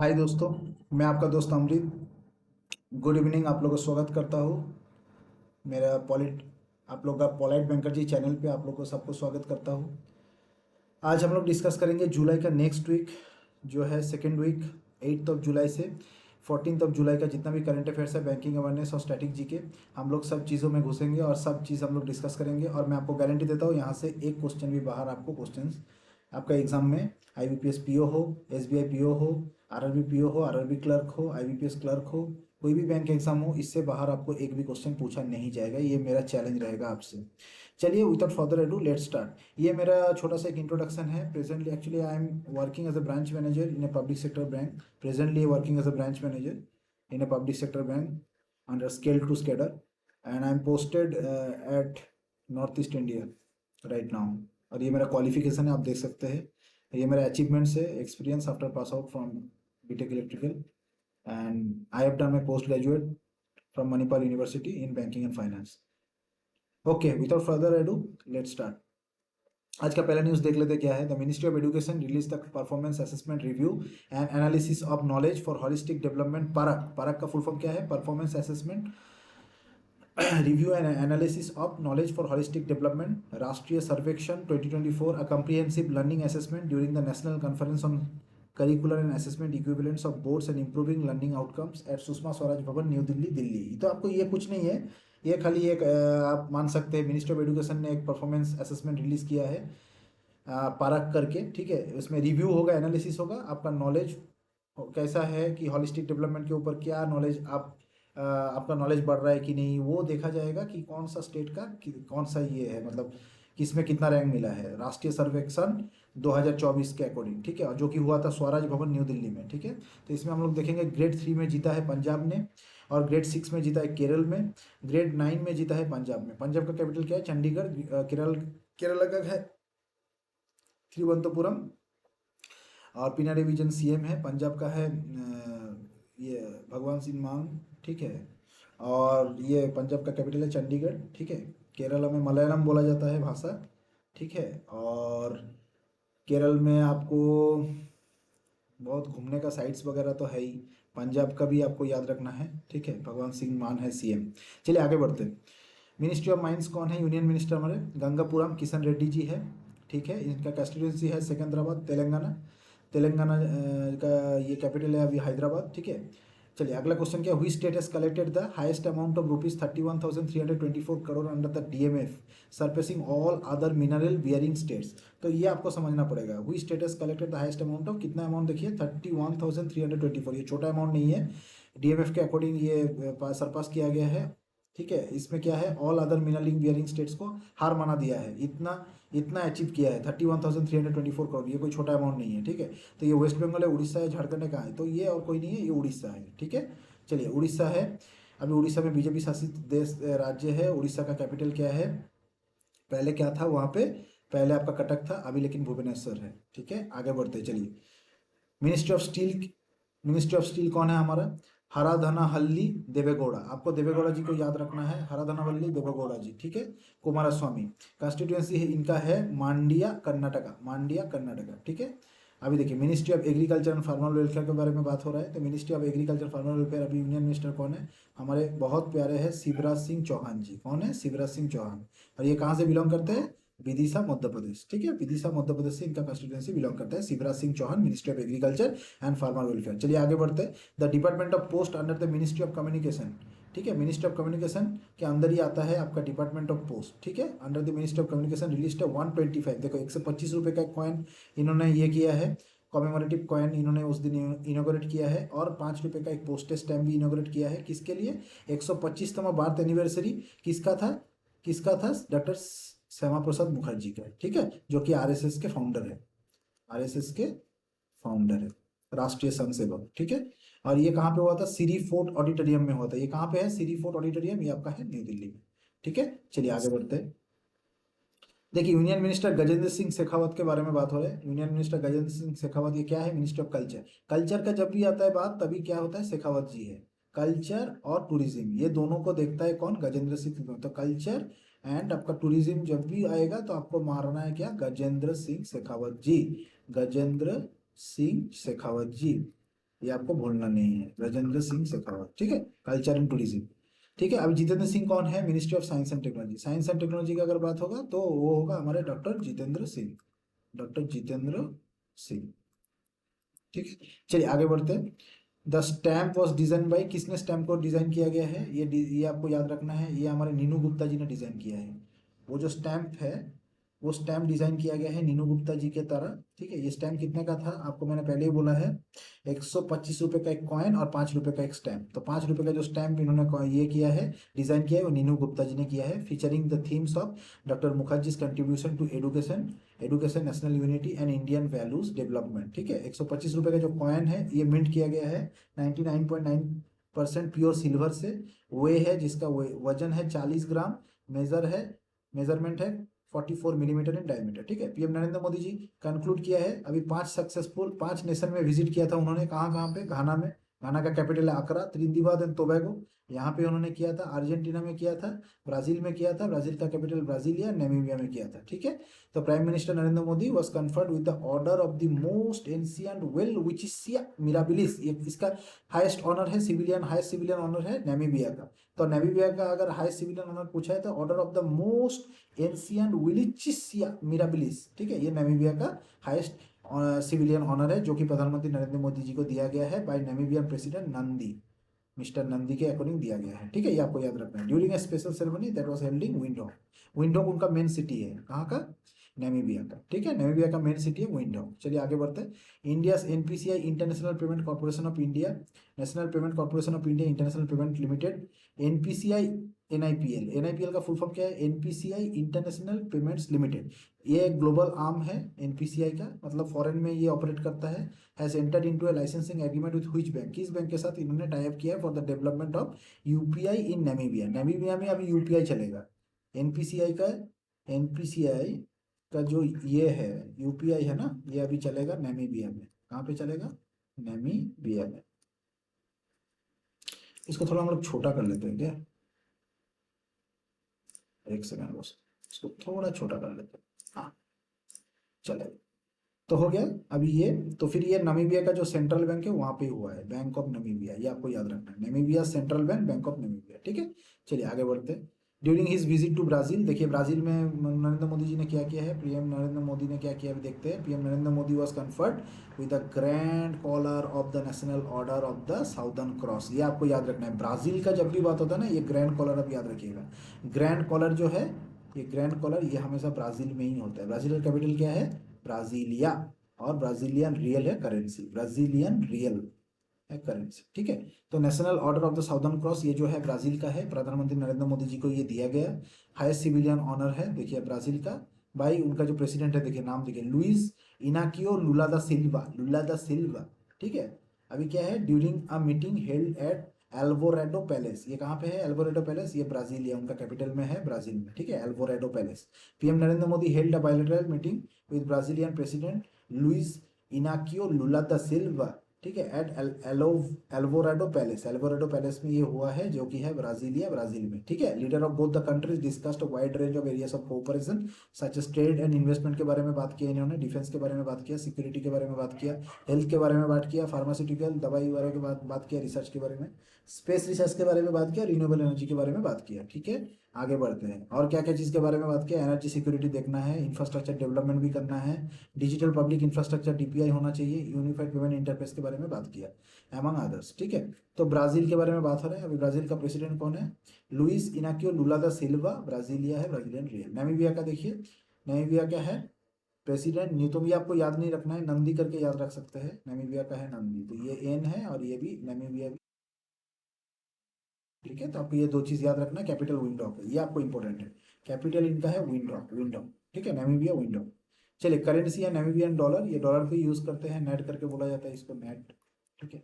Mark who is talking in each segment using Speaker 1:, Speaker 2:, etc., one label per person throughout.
Speaker 1: हाय दोस्तों। मैं आपका दोस्त अमृत। Good evening. आप लोगों का स्वागत करता हूँ मेरा पॉलिट आप लोग का पोलाइट बैंकर जी चैनल पे। आप लोग को सबको स्वागत करता हूँ। आज हम लोग डिस्कस करेंगे जुलाई का नेक्स्ट वीक जो है सेकेंड वीक 8 जुलाई से 14 जुलाई का जितना भी करंट अफेयर्स है, बैंकिंग अवेयरनेस और स्टैटिक जी के, हम लोग सब चीज़ों में घुसेंगे और सब चीज़ हम लोग डिस्कस करेंगे। और मैं आपको गारंटी देता हूँ यहाँ से एक क्वेश्चन भी बाहर आपको क्वेश्चंस आपका एग्जाम में IBPS पीओ हो, SBI पीओ हो, RRB पीओ हो, RRB क्लर्क हो, IBPS क्लर्क हो, कोई भी बैंक एग्जाम हो, इससे बाहर आपको एक भी क्वेश्चन पूछा नहीं जाएगा। ये मेरा चैलेंज रहेगा आपसे। चलिए without further ado let's start. ये मेरा छोटा सा एक इंट्रोडक्शन है। Presently actually I am working as a branch manager in a public sector bank. Presently working as a branch manager in a public sector bank under scale two cadre and I am posted at North East India right now. और ये मेरा qualification है, आप देख सकते हैं। ये मेरा अचीवमेंट्स है, experience after pass out from BTech electrical and I have done my post graduate from Manipal university in banking and finance. Okay without further ado let's start. आज का पहला न्यूज़ देख लेते क्या है। The ministry of education release the performance assessment review and analysis of knowledge for holistic development. PARAKH PARAKH का full form क्या है? Performance assessment review and analysis of knowledge for holistic development राष्ट्रीय सर्वेक्षण 2024 a comprehensive learning assessment during the national conference on curricular and assessment equivalents of boards and improving learning outcomes at Sushma Swaraj Bhavan New Delhi Delhi. तो आपको ये कुछ नहीं है, ये खाली एक आप मान सकते हैं मिनिस्ट्री ऑफ एजुकेशन ने एक परफॉर्मेंस असेसमेंट रिलीज किया है पारक करके। ठीक है, इसमें रिव्यू होगा, एनालिसिस होगा, आपका नॉलेज कैसा है कि हॉलिस्टिक डेवलपमेंट के ऊपर क्या नॉलेज आपका नॉलेज बढ़ रहा है कि नहीं, वो देखा जाएगा कि कौन सा स्टेट का कौन सा ये है, मतलब किसमें कितना रैंक मिला है राष्ट्रीय सर्वेक्षण 2024 के अकॉर्डिंग। ठीक है, और जो कि हुआ था स्वराज भवन न्यू दिल्ली में। ठीक है, तो इसमें हम लोग देखेंगे ग्रेड 3 में जीता है पंजाब ने, और ग्रेड 6 में जीता है केरल में, ग्रेड 9 में जीता है पंजाब में। पंजाब का कैपिटल क्या है? चंडीगढ़। केरल केरला का है तिरुवनंतपुरम। और पिनाडी विजन CM है। पंजाब का है ये भगवान सिंह मान। ठीक है, और ये पंजाब का कैपिटल है चंडीगढ़। ठीक है, केरला में मलयालम बोला जाता है भाषा। ठीक है, और केरल में आपको बहुत घूमने का साइट्स वगैरह तो है ही। पंजाब का भी आपको याद रखना है। ठीक है, भगवान सिंह मान है CM। चलिए आगे बढ़ते हैं। मिनिस्ट्री ऑफ माइंस कौन है? यूनियन मिनिस्टर हमारे गंगापुरम किशन रेड्डी जी है। ठीक है, इनका कंस्टिट्यूंसी है सिकंदराबाद तेलंगाना। तेलंगाना का ये कैपिटल है अभी हैदराबाद। ठीक है, चलिए अगला क्वेश्चन क्या? Which state has collected the highest amount of ₹31,324 crore under the DMF surpassing all other mineral bearing states. तो ये आपको समझना पड़ेगा। Which state has collected the highest amount of, कितना अमाउंट देखिए 31,324। ये छोटा अमाउंट नहीं है, DMF के अकॉर्डिंग ये सरपास किया गया है। ठीक है, इसमें क्या है, ऑल अदर मिनरलिंग बियरिंग स्टेट्स को हार माना दिया है। इतना इतना अचीव किया है 31,324 करोड़। ये कोई छोटा अमाउंट नहीं है। ठीक है, तो ये वेस्ट बंगाल है, उड़ीसा है, झारखंड है, कहाँ है? तो ये और कोई नहीं है, ये उड़ीसा है। ठीक है, चलिए उड़ीसा है। अभी उड़ीसा में बीजेपी शासित देश राज्य है। उड़ीसा का कैपिटल क्या है? पहले क्या था वहाँ पे? पहले आपका कटक था, अभी लेकिन भुवनेश्वर है। ठीक है, आगे बढ़ते हैं, चलिए। Ministry of steel. Ministry of steel कौन है हमारा? हराधनाहल्ली देवेगौड़ा। आपको देवेगौड़ा जी को याद रखना है, हराधनावल्ली देवेगौड़ा जी। ठीक है, कुमारस्वामी। कॉन्स्टिट्यूएंसी है इनका है मांड्या कर्नाटका, मांड्या कर्नाटका। ठीक है, अभी देखिए ministry of agriculture and farmer welfare के बारे में बात हो रहा है। तो ministry of agriculture farmer welfare अभी यूनियन मिनिस्टर कौन है? हमारे बहुत प्यारे हैं शिवराज सिंह चौहान जी। कौन है? शिवराज सिंह चौहान। और ये कहाँ से बिलोंग करते हैं? विदिशा मध्य प्रदेश। ठीक है, विदिशा मध्य प्रदेश से इनका कंस्टिट्यूएंसी बिलोंग करता है। Shivraj Singh Chouhan, ministry of agriculture and farmer welfare. चलिए आगे बढ़ते हैं। The department of post under the ministry of communication. ठीक है, मिनिस्ट्री ऑफ कम्युनिकेशन के अंदर ही आता है आपका डिपार्टमेंट ऑफ पोस्ट। ठीक है, under the ministry of communication release है 125। देखो 125 रुपये का कॉइन इन्होंने ये किया है, कॉमेमोरेटिव कॉइन इन्होंने उस दिन इनोग्रेट किया है। और 5 रुपये का एक पोस्टेज स्टैम्प भी इनोग्रेट किया है। किसके लिए? 125वां बर्थ एनिवर्सरी किसका था? किसका था? डॉक्टर श्यामा प्रसाद मुखर्जी का। ठीक है, जो कि RSS के फाउंडर है। RSS के फाउंडर है, राष्ट्रीय स्वयं सेवक। ठीक है, और ये कहाँ पे हुआ था? सीरी फोर्ट ऑडिटोरियम में हुआ था। ये कहाँ पे है? सीरी फोर्ट ऑडिटोरियम, ये आपका है न्यू दिल्ली में। ठीक है, चलिए आगे बढ़ते हैं। देखिए यूनियन मिनिस्टर गजेंद्र सिंह शेखावत के बारे में बात हो रहा है। यूनियन मिनिस्टर गजेंद्र सिंह शेखावत ये क्या है? Minister of culture. कल्चर का जब भी आता है बात, तभी क्या होता है? शेखावत जी है। कल्चर और टूरिज्म ये दोनों को देखता है कौन? गजेंद्र सिंह। तो कल्चर एंड आपका टूरिज्म जब भी आएगा तो आपको मारना है क्या? गजेंद्र सिंह शेखावत जी। गजेंद्र सिंह शेखावत जी। ये आपको भूलना नहीं है, राजेंद्र सिंह शेखावत, ठीक है। कल्चर एंड टूरिज्म, ठीक है। अभी जितेंद्र सिंह कौन है? Ministry of science and technology. Science and technology की अगर बात होगा तो वो होगा हमारे डॉक्टर जितेंद्र सिंह, डॉक्टर जितेंद्र सिंह, ठीक है। चलिए आगे बढ़ते हैं। The stamp was design by, किसने स्टैम्प को डिजाइन किया गया है? ये आपको याद रखना है, ये हमारे नीनू गुप्ता जी ने डिजाइन किया है। वो जो स्टैम्प है, वो स्टैम्प डिजाइन किया गया है नीनू गुप्ता जी के द्वारा, ठीक है। ये स्टैम्प कितने का था? आपको मैंने पहले ही बोला है, 125 रुपये का एक कॉइन और 5 रुपये का एक स्टैम्प। तो 5 रुपये का जो स्टैम्प इन्होंने ये किया है, डिजाइन किया है, वो नीनू गुप्ता जी ने किया है, featuring the themes of doctor Mukherjee's contribution to education, education, national unity and Indian values development, ठीक है। 125 रुपये का जो कॉइन है, ये मिंट किया गया है 99.9% प्योर सिल्वर से। वे है जिसका वजन है 40 ग्राम, मेजर है, मेजरमेंट है 44 मिलीमीटर इन डायमीटर, ठीक है। पीएम नरेंद्र मोदी जी कंक्लूड किया है अभी 5 नेशन में विजिट किया था उन्होंने। कहाँ कहाँ पे? घाना में, घाना का कैपिटल है अकरा, त्रिनिदाद एंड टोबैगो, यहाँ पे उन्होंने किया था। अर्जेंटीना में किया था, ब्राजील में किया था, ब्राजील का कैपिटल ब्राजीलिया, नामीबिया में किया था, ठीक है। तो prime minister Narendra Modi was conferred with the order of the most ancient Welwitschia Mirabilis. ये इसका हाईएस्ट ऑनर है, सिविलियन हाईएस्ट सिविलियन ऑनर है नामीबिया का। तो नामीबिया का अगर हाईएस्ट सिविलियन ऑनर पूछा है तो order of the most ancient Welwitschia Mirabilis, ठीक है। ये नामीबिया का हाईएस्ट सिविलियन ऑनर है, जो कि प्रधानमंत्री नरेंद्र मोदी जी को दिया गया है by Namibian president Nandi, mister Nandi के अकॉर्डिंग दिया गया है, ठीक है। ये आपको याद रखना है। During a special ceremony that was held in Windhoek, Windhoek उनका मेन सिटी है, कहाँ का? नामीबिया का, ठीक है। नामीबिया का मेन सिटी है विंडहोक। चलिए आगे बढ़ते हैं। India NPCI international payment corporation of India, national payment corporation of India international payment limited, NPCI, NIPL, NIPL का फुल फॉर्म क्या है? NPCI international payments limited. ये एक ग्लोबल आर्म है एनपीसीआई का, मतलब फॉरेन में ये ऑपरेट करता है। Has entered into A licensing agreement with which bank, किस बैंक के साथ इन्होंने टाई अप किया है? For the development of UPI in Namibia, Namibia में अभी यूपीआई चलेगा। एनपीसीआई का, एनपीसीआई का जो ये है यूपीआई है ना, ये अभी चलेगा नामीबिया में। कहाँ पे चलेगा? नामीबिया में। इसको थोड़ा हम लोग छोटा कर लेते हैं क्या? एक सेकंड बस, इसको थोड़ा छोटा कर लेते हैं। हाँ, चलेगा। तो हो गया अभी ये। तो फिर ये नामीबिया का जो सेंट्रल बैंक है वहां पे हुआ है, बैंक ऑफ नामीबिया, ये आपको याद रखना है। Namibia central bank, bank of Namibia, ठीक है। चलिए आगे बढ़ते हैं। During his visit to Brazil, देखिए ब्राजील में नरेंद्र मोदी जी ने क्या किया है, पीएम नरेंद्र मोदी ने क्या किया अभी देखते हैं। PM Narendra Modi was conferred with the grand collar of the national order of the southern cross. ये आपको याद रखना है, ब्राजील का जब भी बात होता है ना, ये ग्रैंड कॉलर अब याद रखिएगा। ग्रैंड कॉलर जो है, ये ग्रैंड कॉलर ये हमेशा ब्राजील में ही होता है। ब्राजील का कैपिटल क्या है? ब्राजीलिया। और ब्राजीलियन रियल है करेंसी, ब्राजीलियन रियल है करेंसी, ठीक है। तो national order of the southern cross ये जो है ब्राजील का है, प्रधानमंत्री नरेंद्र मोदी जी को ये दिया गया। हाईएस्ट सिविलियन ऑनर है, देखिए ब्राजील का, भाई उनका जो प्रेसिडेंट है, देखिए नाम देखिए, लुइस इनाकियो लुला दा सिल्वा, लुला दा सिल्वा, ठीक है। अभी क्या है? During a meeting held at Alvorada Palace, ये कहाँ पे है एल्वोरेडो पैलेस? ये ब्राजीलिया, उनका कैपिटल में है ब्राजील में, ठीक है, Alvorada Palace. PM Narendra Modi held a bilateral meeting with Brazilian president Luiz Inacio Lula da Silva, ठीक है, at Alvorada Palace, Alvorada Palace में ये हुआ है, जो कि है ब्राजीलिया, ब्राजील में, ठीक है। Leader of both the countries discussed wide range of areas of cooperation such as trade and investment के बारे में बात किया इन्होंने, डिफेंस के बारे में बात किया, सिक्योरिटी के बारे में बात किया, हेल्थ के बारे में बात किया, फार्मास्यूटिकल दवाई बारे में बात किया, रिसर्च के बारे में, स्पेस रिसर्च के बारे में बात किया, रिन्यूएबल एनर्जी के बारे में बात किया, ठीक है। आगे बढ़ते हैं, और क्या क्या चीज़ के बारे में बात किया? एनर्जी सिक्योरिटी देखना है, इंफ्रास्ट्रक्चर डेवलपमेंट भी करना है, डिजिटल पब्लिक इंफ्रास्ट्रक्चर डीपीआई होना चाहिए, यूनिफाइड पेमेंट इंटरफेस के बारे में बात किया, एमंग अदर्स, ठीक है। तो ब्राजील के बारे में बात हो रहा है। अभी ब्राजील का प्रेसिडेंट कौन है? लुइस इनाकियो लुला दा सिल्वा, ब्राजीलिया है, ब्राजीलियन रियल। नामीबिया का देखिए, नामीबिया क्या है? प्रेसिडेंट नहीं, तो भी आपको याद नहीं रखना है, नंदी करके याद रख सकते हैं। नामीबिया का है नंदी, तो ये एन है और ये भी नामीबिया भी, ठीक है। तो आपको ये दो चीज याद रखना, कैपिटल विंडोक है, ये आपको इंपॉर्टेंट है। कैपिटल इनका है विंडोक, विंडोक, ठीक है, नामीबिया विंडोक। चलिए करेंसी है नामीबियन डॉलर, ये डॉलर पे यूज करते हैं, नेट करके बोला जाता है इसको, नेट, ठीक है।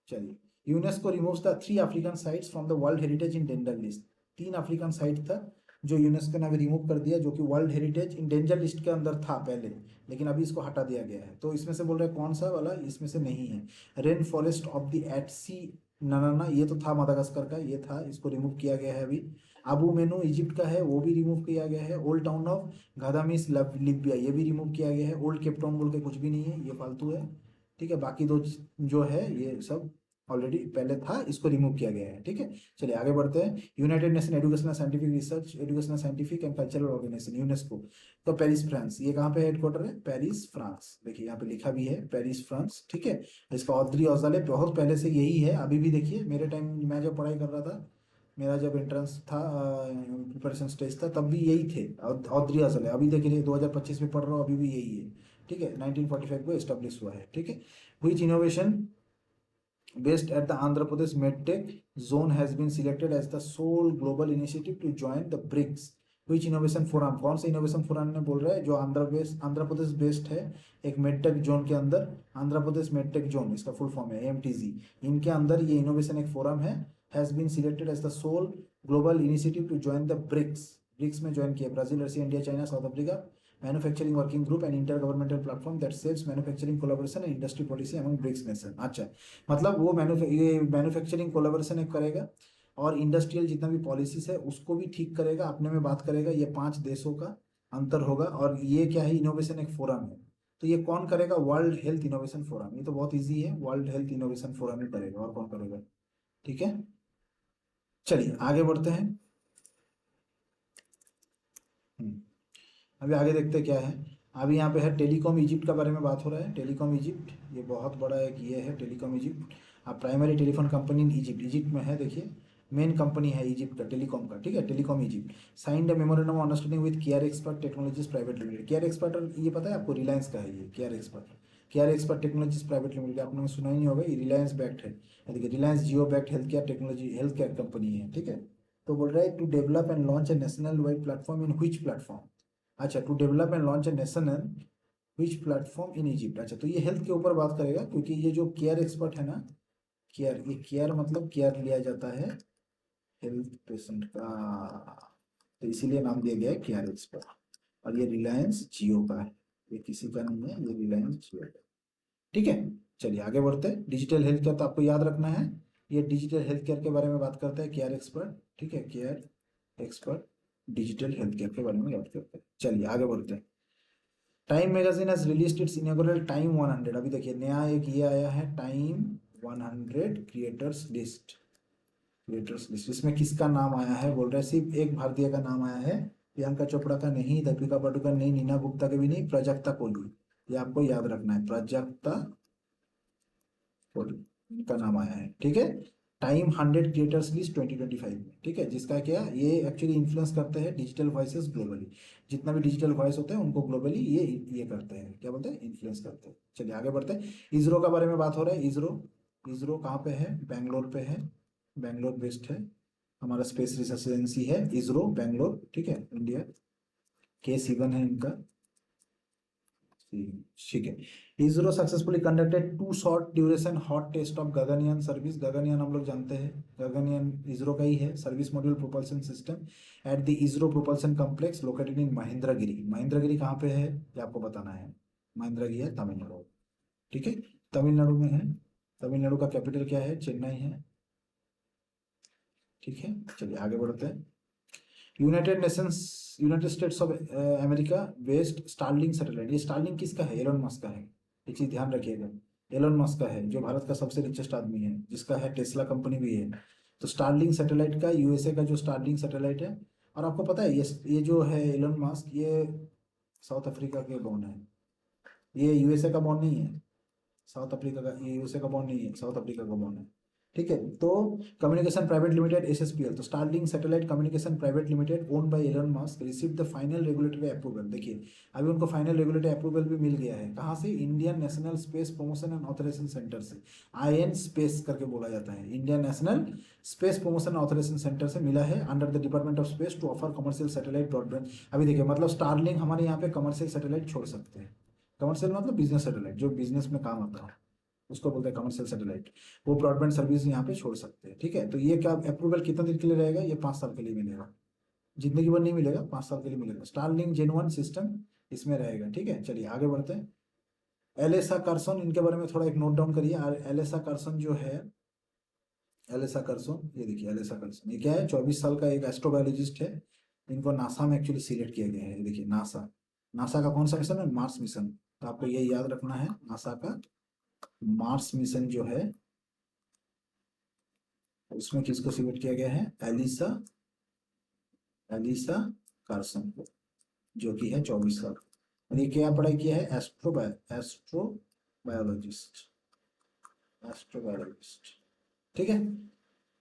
Speaker 1: चलिए, UNESCO removes the 3 African sites from the world heritage in danger list. 3 African site था जो यूनेस्को ने अभी रिमूव कर दिया, जो कि world heritage in danger list के अंदर था पहले, लेकिन अभी इसको हटा दिया गया है। तो इसमें से बोल रहे हैं कौन सा वाला? इसमें से नहीं है। Rain forest of the at sea, ना ना ना, ये तो था मदागास्कर का, ये था, इसको रिमूव किया गया है अभी। अबू मेनू इजिप्ट का है, वो भी रिमूव किया गया है। ओल्ड टाउन ऑफ गादामिस लिबिया, ये भी रिमूव किया गया है। ओल्ड केप टाउन बोल के कुछ भी नहीं है, ये फालतू है, ठीक है, बाकी दो जो है ये सब ऑलरेडी पहले था, इसको रिमूव किया गया है। ठीक है, चलिए आगे बढ़ते हैं। United nation educational scientific research educational scientific and cultural organisation, UNESCO, तो पेरिस फ्रांस, ये कहाँ पे हेडक्वार्टर है? पेरिस फ्रांस, देखिए यहाँ पे लिखा भी है पेरिस फ्रांस। ठीक है, इसका ऑद्री औजाले बहुत पहले से यही है, अभी भी देखिए मेरे टाइम मैं जब पढ़ाई कर रहा था, मेरा जब एंट्रेंस था, प्रिपरेशन स्टेज था, तब भी यही थे ऑद्री औजाले। अभी देखिए 2025 में पढ़ रहा हूँ, अभी भी यही है। ठीक है, 1945 को एस्टेब्लिश हुआ है। ठीक है, which innovation based at the Andhra Pradesh MedTech zone has been selected as the sole global initiative to join the BRICS. Which innovation forum, कौन सा innovation forum ने बोल रहा है? जो आंध्र प्रदेश बेस्ड है एक मेडटेक जोन के अंदर, आंध्र प्रदेश मेडटेक जोन, इसका फुल फॉर्म है AMTZ, इनके अंदर ये इनोवेशन एक फोरम है, has been selected as the sole global initiative to join the BRICS. BRICS में ज्वाइन किया Brazil, Russia, India, China, South Africa manufacturing working group and intergovernmental platform that shapes manufacturing collaboration and industry policy among BRICS nation. अच्छा, मतलब वो ये manufacturing collaboration एक करेगा और industrial जितना भी पॉलिसीज है उसको भी ठीक करेगा, अपने में बात करेगा। ये 5 देशों का अंतर होगा, और ये क्या है? इनोवेशन एक फोरम है। तो ये कौन करेगा? World health innovation forum. ये तो बहुत ईजी है, वर्ल्ड हेल्थ इनोवेशन फोरम ही करेगा, और कौन करेगा? ठीक है, चलिए आगे बढ़ते हैं। हम्म, अभी आगे देखते हैं क्या है। अभी यहाँ पे है टेलीकॉम इजिप्ट का बारे में बात हो रहा है। टेलीकॉम इजिप्ट ये बहुत बड़ा एक ये है, टेलीकॉम इजिप्ट। अब primary telephone company in Egypt, Egypt में है, देखिए मेन कंपनी है इजिप्ट का टेलीकॉम का। ठीक है, telecom Egypt signed a memorandum of understanding with care expert technologies private limited. Care expert ये पता है आपको? रिलायंस का है ये care expert. Care expert technologies private limited आपने सुना ही नहीं होगा, ये रिलायंस बैक्ड है। देखिए Reliance Jio backed health care technology health care company है। ठीक है, तो बोल रहा है to develop and launch a national wide platform in which platform. अच्छा, to develop and launch a national which platform in Egypt. अच्छा, तो ये हेल्थ के ऊपर बात करेगा, क्योंकि ये जो केयर एक्सपर्ट है ना, केयर, ये केयर मतलब केयर लिया जाता है हेल्थ पेशेंट का, तो इसीलिए नाम दिया गया है केयर एक्सपर्ट। और ये रिलायंस जियो का है, ये किसी का नहीं है, ये रिलायंस जियो का। ठीक है, चलिए आगे बढ़ते हैं। डिजिटल हेल्थ केयर तो आपको याद रखना है, ये डिजिटल हेल्थ केयर के बारे में बात करता है केयर एक्सपर्ट। ठीक है, care expert digital health care के बारे में बात करते हैं। चलिए आगे बढ़ते हैं। Time magazine has released its inaugural Time 100। अभी देखिए नया एक ये आया है Time 100 creators list. Creators list, इसमें किसका नाम आया है? बोल रहे हैं सिर्फ एक भारतीय का नाम आया है, प्रियंका चोपड़ा का नहीं, दीपिका पादुकोण नहीं, नीना गुप्ता के भी नहीं, प्राजक्ता कोली। ये आपको याद रखना है, प्राजक्ता कोली, इनका नाम आया है। ठीक है, टाइम 100 क्रिएटर्स लिस्ट 2025 में। ठीक है, जिसका क्या ये एक्चुअली इन्फ्लुएंस करते हैं डिजिटल वॉइसेस ग्लोबली। जितना भी डिजिटल वॉइस होते हैं उनको ग्लोबली ये करते हैं, क्या बोलते हैं? इन्फ्लुएंस करते हैं। चलिए आगे बढ़ते हैं। इसरो का बारे में बात हो रहा है। इसरो, इसरो कहाँ पे है? बैंगलोर पे है, बैंगलोर बेस्ड है, हमारा स्पेस रिसर्च एजेंसी है इसरो बैंगलोर। ठीक है, इंडिया, K7 है इनका। ठीक है, ISRO successfully conducted 2 short duration hot test of Gaganyaan service. Gaganyaan हम लोग जानते हैं, गगनयान इसरो का ही है, service module propulsion system at the ISRO propulsion complex located in Mahendragiri. Mahendragiri कहाँ पे है ये आपको बताना है। महेंद्रगिरी है तमिलनाडु। ठीक है, तमिलनाडु में है। तमिलनाडु का कैपिटल क्या है? चेन्नई है। ठीक है, चलिए आगे बढ़ते हैं। United Nations, United states of America based Starlink satellite. ये स्टारलिंक किसका है? एलोन मस्क का है। ये चीज ध्यान रखिएगा, एलोन मस्क का है, जो भारत का सबसे रिचेस्ट आदमी है, जिसका है टेस्ला कंपनी भी है। तो स्टारलिंक सैटेलाइट का, यूएसए का जो स्टारलिंक सैटेलाइट है। और आपको पता है ये जो है एलोन मस्क, ये साउथ अफ्रीका के बॉर्न है, ये यूएसए का बॉर्न नहीं है। साउथ अफ्रीका का, ये यूएसए का बॉन्ड नहीं है, साउथ अफ्रीका का बॉन्ड है। ठीक है, तो कम्युनिकेशन प्राइवेट लिमिटेड एसएसपीएल, तो Starlink satellite communication private limited owned by Elon Musk receive the final regulatory approval. देखिए अभी उनको फाइनल रेगुलेटरी अप्रूवल भी मिल गया है, कहाँ से? Indian national space promotion and authorisation centre से, IN स्पेस करके बोला जाता है, Indian national space promotion authorisation centre से मिला है under the department of space to offer commercial satellite broadband. अभी देखिए मतलब स्टारलिंक हमारे यहाँ पे कमर्शियल सैटेलाइट छोड़ सकते हैं। कमर्शियल मतलब बिजनेस सैटेलाइट, जो बिजनेस में काम आता है उसको बोलते हैं कमर्शियल सैटेलाइट। वो ब्रॉडबैंड सर्विस यहाँ पे छोड़ सकते हैं। ठीक है, तो ये क्या अप्रूवल कितना दिन के लिए रहेगा? ये 5 साल के लिए मिलेगा, जिंदगी भर नहीं मिलेगा, 5 साल के लिए मिलेगा। स्टारलिंक जेन 1 सिस्टम इसमें रहेगा। ठीक है, चलिए आगे बढ़ते हैं। एलेसा कार्सन, इनके बारे में थोड़ा एक नोट डाउन करिए। एलेसा कार्सन जो है, एलेसा कार्सन, ये देखिए एलेसा कार्सन, ये क्या है? 24 साल का एक एस्ट्रोबायोलॉजिस्ट है। इनको नासा में एक्चुअली सिलेक्ट किया गया है। देखिए नासा, नासा का कौन सा मिशन है? Mars mission. तो आपको ये याद रखना है नासा का मार्स मिशन जो है उसमें किसको सिलेक्ट किया गया है, एलिसा, एलिसा कार्सन को, जो कि है 24 साल। और ये क्या पढ़ाई किया है, एस्ट्रोबायोलॉजिस्ट, एस्ट्रोबायोलॉजिस्ट, ठीक है।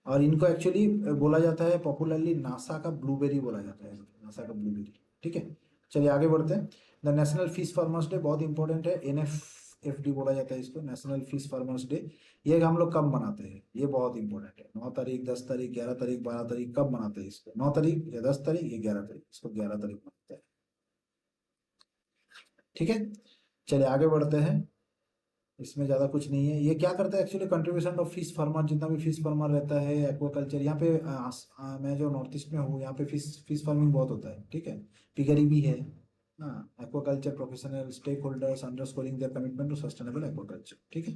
Speaker 1: और इनको एक्चुअली बोला जाता है पॉपुलरली नासा का ब्लूबेरी बोला जाता है, नासा का ब्लूबेरी, ठीक है। चलिए आगे बढ़ते हैं। The national fish farmers day बहुत इंपॉर्टेंट है, NFFD बोला जाता है इसको, नेशनल फिश फार्मर्स डे। ये हम लोग कब मनाते हैं, ये बहुत इंपॉर्टेंट है, 9 तारीख, 10 तारीख, 11 तारीख, 12 तारीख, कब मनाते हैं इसको, 9 तारीख या 10 तारीख या 11 तारीख, इसको 11 तारीख मनाते हैं, ठीक है। चलिए आगे बढ़ते हैं। इसमें ज़्यादा कुछ नहीं है। ये क्या करता है actually, contribution of fish farmer, जितना भी फिश फार्मर रहता है, एक्वाकल्चर, यहाँ पे मैं जो नॉर्थ ईस्ट में हूँ, यहाँ पे फिश फार्मिंग बहुत होता है, ठीक है। पिगरी भी है। हाँ, aquaculture professional stake holders underscoring their commitment to sustainable aquaculture, ठीक है।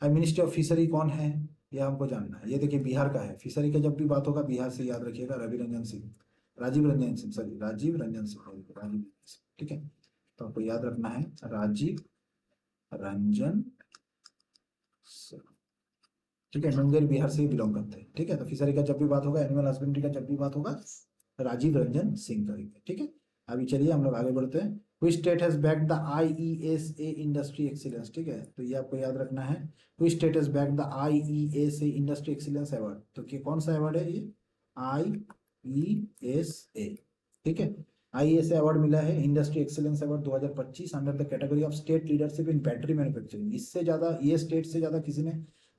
Speaker 1: अब मिनिस्ट्री ऑफ फिशरी कौन है, ये हमको जानना है। ये देखिए बिहार का है, फिशरी का जब भी बात होगा बिहार से याद रखिएगा, रवि रंजन सिंह, राजीव रंजन सिंह, सॉरी राजीव रंजन सिंह, राजीव रंजन सिंह, ठीक है। तो आपको याद रखना है राजीव रंजन, ठीक है। मुंगेर बिहार से बिलोंग करते हैं, ठीक है। तो फिशरी का जब भी बात होगा, एनिमल हस्बेंड्री का जब भी बात होगा, राजीव रंजन सिंह करेंगे, ठीक है। अभी चलिए हम लोग आगे बढ़ते हैं। Which state has backed the IESA industry excellence, ठीक है। तो ये आपको याद रखना है, Which state has backed the IESA industry excellence award, तो कि कौन सा अवार्ड है ये, IESA, ठीक है। IESA अवार्ड मिला है, industry excellence award 2025 under the category of state leadership in battery manufacturing. इससे ज़्यादा, ये स्टेट से ज़्यादा किसी ने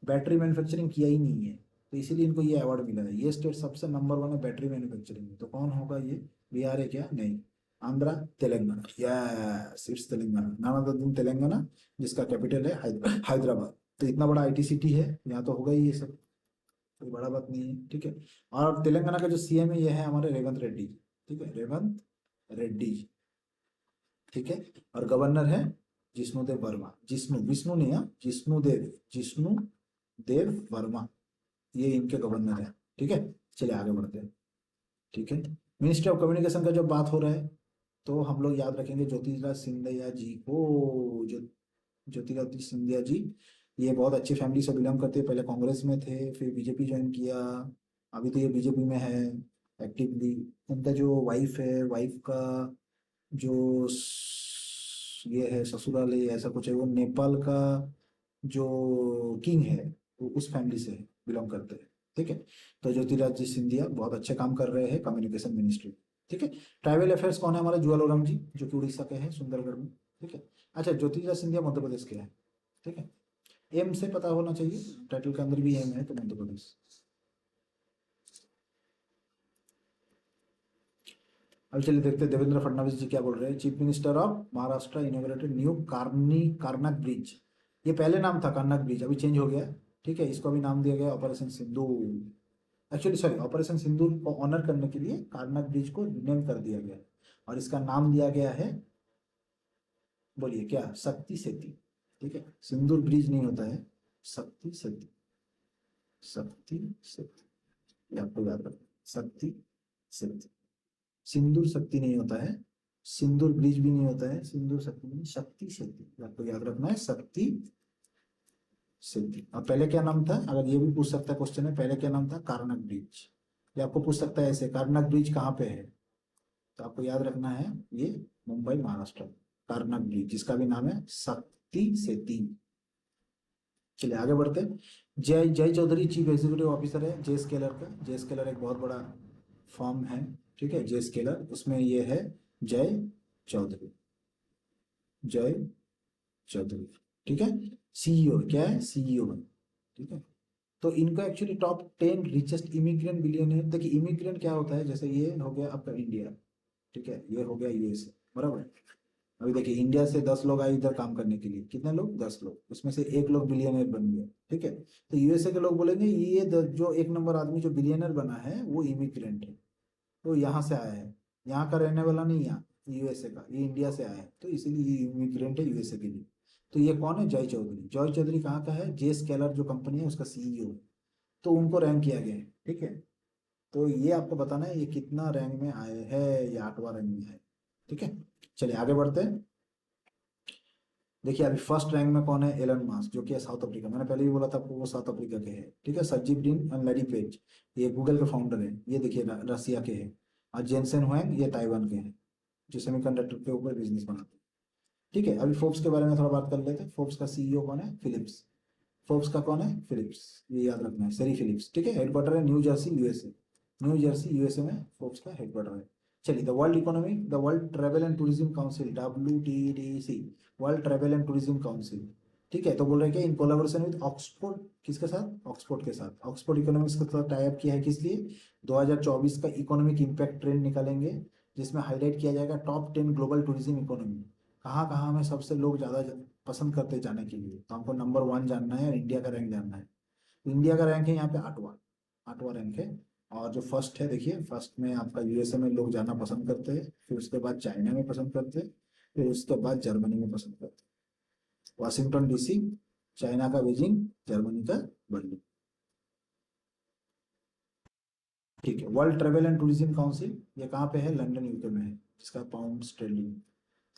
Speaker 1: बैटरी मैन्युफैक्चरिंग किया ही नहीं है, तो इसीलिए इनको ये अवार्ड मिला है। ये स्टेट सबसे नंबर 1 है बैटरी मैन्युफैक्चरिंग में, तो कौन होगा ये, बिहार है क्या, नहीं, आंध्रा, तेलंगाना, यस इट्स तेलंगाना, नाम ऑफ द दिन तेलंगाना, जिसका कैपिटल है हैदराबाद। तो इतना बड़ा IT सिटी है, यहाँ तो होगा ही ये सब, कोई बड़ा बात नहीं है, ठीक है। और तेलंगाना का जो CM है ये है हमारे रेवंत रेड्डी, ठीक है, रेवंत रेड्डी, ठीक है। और गवर्नर है जिष्णुदेव वर्मा, जिष्णु, विष्णु नहीं, हाँ, जिष्णुदेव, जिष्णु देव वर्मा, ये इनके गवर्नर है, ठीक है। चलिए आगे बढ़ते हैं, ठीक है। मिनिस्ट्री ऑफ कम्युनिकेशन का जब बात हो रहा है तो हम लोग याद रखेंगे ज्योतिराज सिंधिया जी को, जो ज्योतिरादित्य सिंधिया जी, ये बहुत अच्छी फैमिली से बिलोंग करते हैं, पहले कांग्रेस में थे, फिर बीजेपी ज्वाइन किया, अभी तो ये बीजेपी में है एक्टिवली। उनका जो वाइफ है, वाइफ का जो ये है ससुराल है, ऐसा कुछ है, वो नेपाल का जो किंग है वो उस फैमिली से बिलोंग करते हैं, ठीक है। तो ज्योतिरादित्य सिंधिया बहुत अच्छे काम कर रहे हैं कम्युनिकेशन मिनिस्ट्री, ठीक है। ट्राइबल अफेयर्स कौन है, हमारे जुअल ओराम जी, जो कि उड़ीसा के हैं, सुंदरगढ़ में, ठीक है। अच्छा, ज्योतिरादित्य सिंधिया मध्य प्रदेश के हैं, ठीक है। एम से पता होना चाहिए, टाइटल के अंदर भी एम है, तो मध्य प्रदेश। अब चलिए देखते हैं देवेंद्र फडणवीस जी क्या बोल रहे हैं। Chief minister of Maharashtra inaugurated new Carnac bridge, ये पहले नाम था कार्नक ब्रिज, अभी चेंज हो गया, ठीक है। इसको अभी नाम दिया गया ऑपरेशन सिंदूर, एक्चुअली सॉरी, ऑपरेशन सिंदूर को ऑनर करने के लिए कार्नक ब्रिज को रिनेम कर दिया गया, और इसका नाम दिया गया है, बोलिए क्या, शक्ति सेतु, ठीक है। सिंदूर ब्रिज नहीं होता है, शक्ति सेतु, शक्ति सेतु, ये आपको याद रखना, शक्ति सेतु। सिंदूर शक्ति नहीं होता है, सिंदूर ब्रिज भी नहीं होता है, सिंदूर शक्ति नहीं, शक्ति सेतु, आपको याद रखना है, शक्ति सेतु। और पहले क्या नाम था, अगर ये भी पूछ सकता है क्वेश्चन में, पहले क्या नाम था, कार्नक ब्रिज। ये आपको पूछ सकता है ऐसे, कार्नक ब्रिज कहाँ पे है, तो आपको याद रखना है ये मुंबई महाराष्ट्र, कार्नक ब्रिज, जिसका भी नाम है शक्ति सेतु। चलिए आगे बढ़ते हैं। जय जय चौधरी चीफ एग्जीक्यूटिव ऑफिसर है जे स्केलर का, जे स्केलर एक बहुत बड़ा फॉर्म है, ठीक है, जे स्केलर, उसमें ये है जय चौधरी, जय चौधरी, ठीक है। CEO क्या है, CEO है, ठीक है। तो इनको actually top 10 richest immigrant billionaire, देखिए इमिग्रेंट क्या होता है, जैसे ये हो गया आपका इंडिया, ठीक है, ये हो गया USA, बराबर है। अभी देखिए इंडिया से 10 लोग आए इधर काम करने के लिए, कितने लोग, 10 लोग, उसमें से एक लोग बिलियनर बन गया, ठीक है। तो USA के लोग बोलेंगे ये जो 1 नंबर आदमी जो बिलियनर बना है वो इमिग्रेंट है, तो यहाँ से आया है, यहाँ का रहने वाला नहीं, यहाँ USA का, ये इंडिया से आया है, तो इसीलिए ये इमिग्रेंट है USA के लिए। तो ये कौन है, जय चौधरी, जय चौधरी कहाँ का है, जे स्केलर जो कंपनी है उसका CEO, तो उनको रैंक किया गया है, ठीक है। तो ये आपको बताना है ये कितना रैंक में आए हैं, ये 8वां रैंक में है, ठीक है। चलिए आगे बढ़ते हैं। देखिए अभी फर्स्ट रैंक में कौन है, एलन मास्क, जो कि है साउथ अफ्रीका, मैंने पहले भी बोला था आपको वो साउथ अफ्रीका के हैं, ठीक है। सर्जी ब्रिन और लैरी पेज, ये गूगल के फाउंडर है, ये देखिए रसिया के हैं। और जेनसेन हुएंग, ये ताइवान के हैं, जो सेमीकंडक्टर के ऊपर बिजनेस बनाते हैं, ठीक है। अभी फोर्ब्स के बारे में थोड़ा बात कर लेते हैं। फोर्ब्स का सीईओ कौन है, फिलिप्स। फोर्ब्स का कौन है, फिलिप्स, ये याद रखना है, सेरी फिलिप्स, ठीक है। हेडक्वार्टर है new Jersey USA, new Jersey USA में फोर्ब्स का हेडक्वार्टर है। चलिए, the world economy, the world travel and tourism council, WTTC, world travel and tourism council, ठीक है। तो बोल रहे हैं कि इन कोलाबोरेशन विद ऑक्सफोर्ड, किसके साथ, ऑक्सफोर्ड के साथ, ऑक्सफोर्ड इकोनॉमिक्स के साथ टाई अप किया है, किस लिए, 2024 का इकोनॉमिक इम्पैक्ट ट्रेंड निकालेंगे, जिसमें हाईलाइट किया जाएगा टॉप 10 ग्लोबल टूरिज्म इकोनॉमी, कहाँ कहाँ में सबसे लोग ज़्यादा पसंद करते हैं जाने के लिए। तो हमको नंबर 1 जानना है और इंडिया का रैंक जानना है। इंडिया का रैंक है यहाँ पे 8वां, 8वां रैंक है। और जो फर्स्ट है, देखिए फर्स्ट में आपका यूएसए में लोग जाना पसंद करते हैं, फिर उसके बाद चाइना में पसंद करते हैं, फिर उसके बाद जर्मनी में पसंद करते हैं। वाशिंगटन डीसी, चाइना का बीजिंग, जर्मनी का बर्लिन, ठीक है। World travel and tourism council, ये कहाँ पे है, लंदन यूके में है, जिसका pound sterling,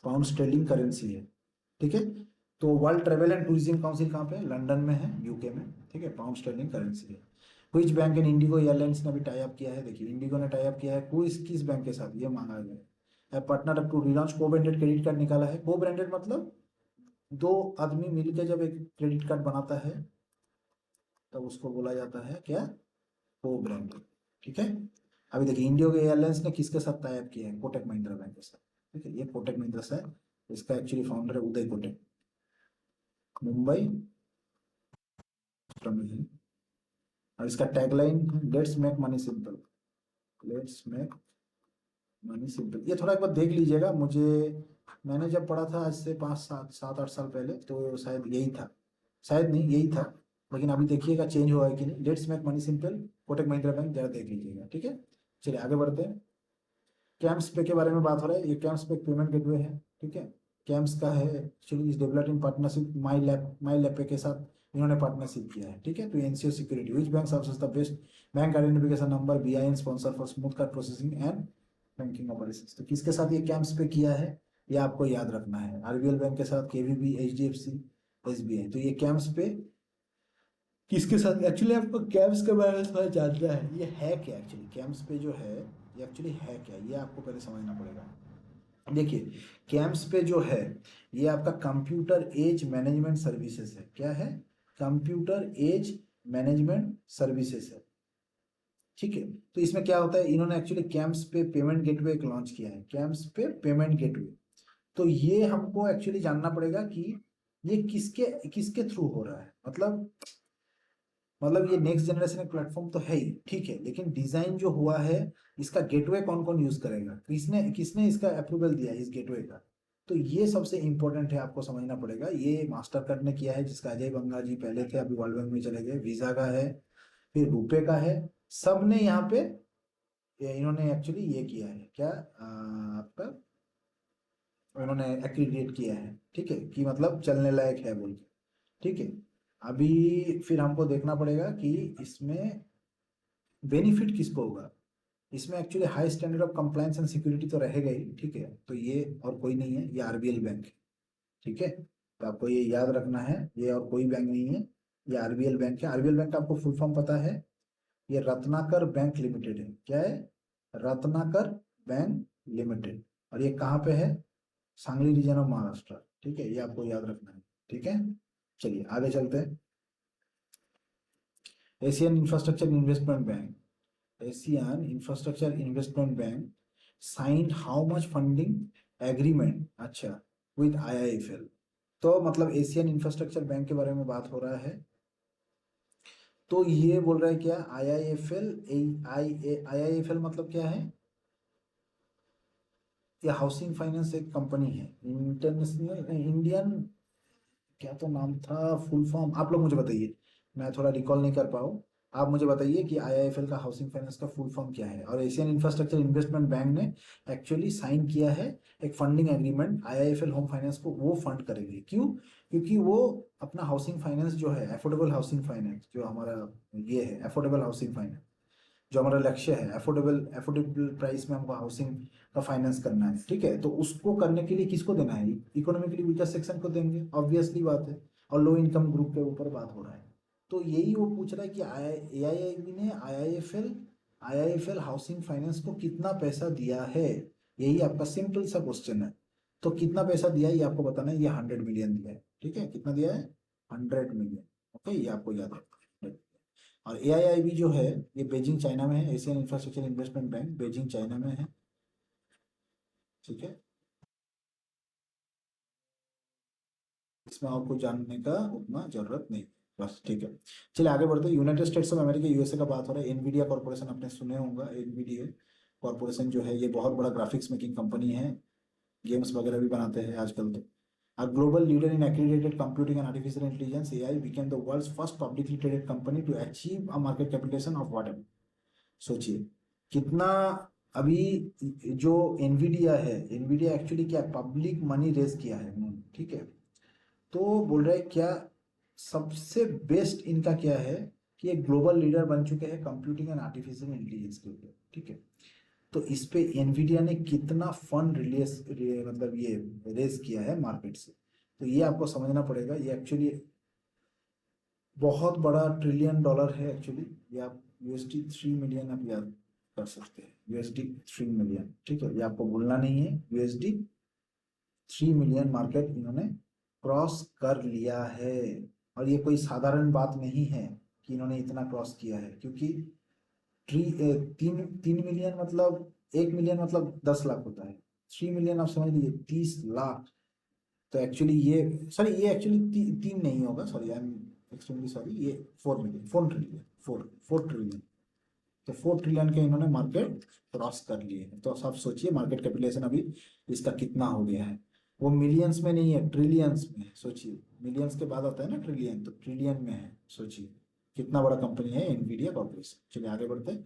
Speaker 1: pound sterling currency है, ठीक है। तो world travel and tourism council कहाँ पे है, लंदन में है, यूके में, ठीक है। पाउंड स्टर्लिंग करेंसी है। Which bank and Indigo airlines ने भी टाई अप किया है, देखिए इंडिगो ने टाई अप किया है किस बैंक के साथ, ये मांगा गया है। पार्टनर अप टू रिलॉन्च को ब्रांडेड क्रेडिट कार्ड निकाला है। को ब्रांडेड मतलब दो आदमी मिलकर जब एक क्रेडिट कार्ड बनाता है तब उसको बोला जाता है क्या, को ब्रांडेड, ठीक है। अभी देखिए इंडिगो एयरलाइंस ने किसके साथ टाई अप किया है, कोटक महिंद्रा बैंक के साथ, ठीक है। ये कोटक महिंद्रा से, इसका एक्चुअली फाउंडर है उदय कोटक, मुंबई में है। और इसका tagline, let's make money simple, let's make money simple. ये थोड़ा एक बार देख लीजिएगा, मुझे, मैंने जब पढ़ा था आज से 5 7 7 8 साल पहले, तो शायद यही था, शायद नहीं यही था, लेकिन अभी देखिएगा चेंज हुआ है कि नहीं। Let's make money simple, Kotak Mahindra bank, जरा देख लीजिएगा, ठीक है। चलिए आगे बढ़ते हैं। कैम्स पे के बारे में बात हो रहा है। ये कैम्स पे पेमेंट गेटवे है, ठीक है। कैम्स का है actually is developed in partnership my lap पे के साथ इन्होंने पार्टनरशिप किया है, ठीक है। तो NCO security, which bank services the best bank identification number, BIN sponsor for smooth card processing and banking operations. तो किसके साथ ये कैम्स पे किया है, ये आपको याद रखना है। आरबीएल बैंक के साथ, KVB, HDFC, SBI। तो ये कैम्स पे किसके साथ, एक्चुअली आपको कैम्स के बारे में थोड़ा जानना है, ये है क्या एक्चुअली, कैम्स पे जो है ये एक्चुअली है क्या, ये आपको पहले समझना पड़ेगा। देखिए कैम्स पे जो है, ये आपका कंप्यूटर एज मैनेजमेंट सर्विसेज है। क्या है, कंप्यूटर एज मैनेजमेंट सर्विसेज है, ठीक है। तो इसमें क्या होता है, इन्होंने एक्चुअली कैम्स पे पेमेंट गेटवे एक लॉन्च किया है, कैम्स पे पेमेंट गेटवे। तो ये हमको एक्चुअली जानना पड़ेगा कि ये किसके किसके थ्रू हो रहा है, मतलब ये नेक्स्ट जनरेशन एक प्लेटफॉर्म तो है ही, ठीक है, लेकिन डिजाइन जो हुआ है, इसका गेटवे कौन कौन यूज करेगा, किसने किसने इसका अप्रूवल दिया है इस गेटवे का। तो ये सबसे इंपॉर्टेंट है, आपको समझना पड़ेगा। ये मास्टर कार्ड ने किया है, जिसका अजय बंगा जी पहले थे, अभी वर्ल्ड बैंक में चले गए। वीजा का है, फिर रुपए का है, सब ने यहाँ पे इन्होंने एक्चुअली ये किया है क्या, आपका उन्होंने एक्रीडिएट किया है, ठीक है, कि मतलब चलने लायक है बोल के, ठीक है। अभी फिर हमको देखना पड़ेगा कि इसमें बेनिफिट किसको होगा। इसमें actually high standard of compliance and security तो रहेगा ही, ठीक है। तो ये और कोई नहीं है, ये आरबीएल बैंक है, ठीक है। तो आपको ये याद रखना है, ये और कोई बैंक नहीं है, ये आरबीएल बैंक है। आरबीएल बैंक का आपको फुल फॉर्म पता है, ये रत्नाकर बैंक लिमिटेड है। क्या है, रत्नाकर बैंक लिमिटेड। और ये कहाँ पे है, सांगली रीजन ऑफ महाराष्ट्र, ठीक है। ये आपको याद रखना है, ठीक है। चलिए आगे चलते हैं। Asian infrastructure investment bank, Asian infrastructure investment bank signed how much funding agreement, अच्छा, विद IIFL। तो मतलब एशियन इंफ्रास्ट्रक्चर बैंक के बारे में बात हो रहा है। तो ये बोल रहा है क्या, IIFL, IIFL मतलब क्या है, ये हाउसिंग फाइनेंस एक कंपनी है, इंटरनेशनल इंडियन, क्या तो नाम था, फुल फॉर्म आप लोग मुझे बताइए, मैं थोड़ा रिकॉल नहीं कर पाऊँ। आप मुझे बताइए कि IIFL का, हाउसिंग फाइनेंस का फुल फॉर्म क्या है। और एशियन इंफ्रास्ट्रक्चर इन्वेस्टमेंट बैंक ने एक्चुअली साइन किया है एक funding agreement, IIFL home finance को वो फंड करेगी। क्यों, क्योंकि वो अपना हाउसिंग फाइनेंस जो है, अफोर्डेबल हाउसिंग फाइनेंस जो हमारा ये है, अफोर्डेबल हाउसिंग फाइनेंस, जो हमारा लक्ष्य है, अफोर्डेबल अफोर्डेबल प्राइस में हमको हाउसिंग का फाइनेंस करना है, ठीक है। तो उसको करने के लिए किसको देना है? इकोनॉमिकली वीकर सेक्शन को देंगे, ऑब्वियसली बात है। और लो इनकम ग्रुप के ऊपर बात हो रहा है। तो यही वो पूछ रहा है कि AIIB ने आईआईएफएल हाउसिंग फाइनेंस को कितना पैसा दिया है। यही आपका सिंपल सा क्वेश्चन है। तो कितना पैसा दिया है ये आपको बताना है। ये 100 मिलियन दिया है, ठीक है। कितना दिया है? 100 मिलियन। ओके, ये आपको याद रखना है। और AIIB जो है ये बीजिंग चाइना में है, Asian infrastructure investment bank Beijing China में है, ठीक है। इसमें आपको जानने का उतना जरूरत नहीं, बस, ठीक है। चलिए आगे बढ़ते हैं। United states of America, USA का बात हो रहा है। एनवीडिया कॉर्पोरेशन आपने सुने होंगे। एनवीडिया कॉर्पोरेशन जो है ये बहुत बड़ा ग्राफिक्स मेकिंग कंपनी है, गेम्स वगैरह भी बनाते हैं आजकल तो। A global leader in accredited computing and artificial intelligence (AI) became the world's first publicly traded company to achieve a market capitalization of whatever. सोचिए कितना। अभी जो एनवीडिया है, एनवीडिया एक्चुअली क्या पब्लिक मनी रेज किया है उन्होंने, ठीक है। तो बोल रहे हैं क्या सबसे बेस्ट इनका क्या है कि एक ग्लोबल लीडर बन चुके हैं कंप्यूटिंग एंड आर्टिफिशियल इंटेलिजेंस के ऊपर, ठीक है। तो इस पे एनवीडिया ने कितना फंड मतलब ये रेज किया है मार्केट से। तो ये आपको समझना पड़ेगा। ये एक्चुअली बहुत बड़ा $1 ट्रिलियन है एक्चुअली। ये आप USD 3 मिलियन आप याद कर सकते हैं। USD 3 मिलियन, ठीक है। ये आपको भूलना नहीं है। USD 3 मिलियन मार्केट इन्होंने क्रॉस कर लिया है। और ये कोई साधारण बात नहीं है कि इन्होंने इतना क्रॉस किया है, क्योंकि ट्री तीन 3 मिलियन मतलब 1 मिलियन मतलब 10 लाख होता है। 3 मिलियन आप समझ लीजिए 30 लाख। तो एक्चुअली ये सॉरी ये एक्चुअली तीन नहीं होगा, sorry I am extremely sorry. ये 4 मिलियन 4 ट्रिलियन 4 ट्रिलियन। तो 4 ट्रिलियन के इन्होंने मार्केट क्रॉस कर लिए हैं। तो आप सोचिए मार्केट कैपिटलाइजेशन अभी इसका कितना हो गया है। वो मिलियंस में नहीं है, ट्रिलियंस में है। सोचिए मिलियंस के बाद आता है ना ट्रिलियन, तो ट्रिलियन में है। सोचिए कितना बड़ा कंपनी है एनवीडिया कॉर्पोरेशन। चलिए आगे बढ़ते हैं।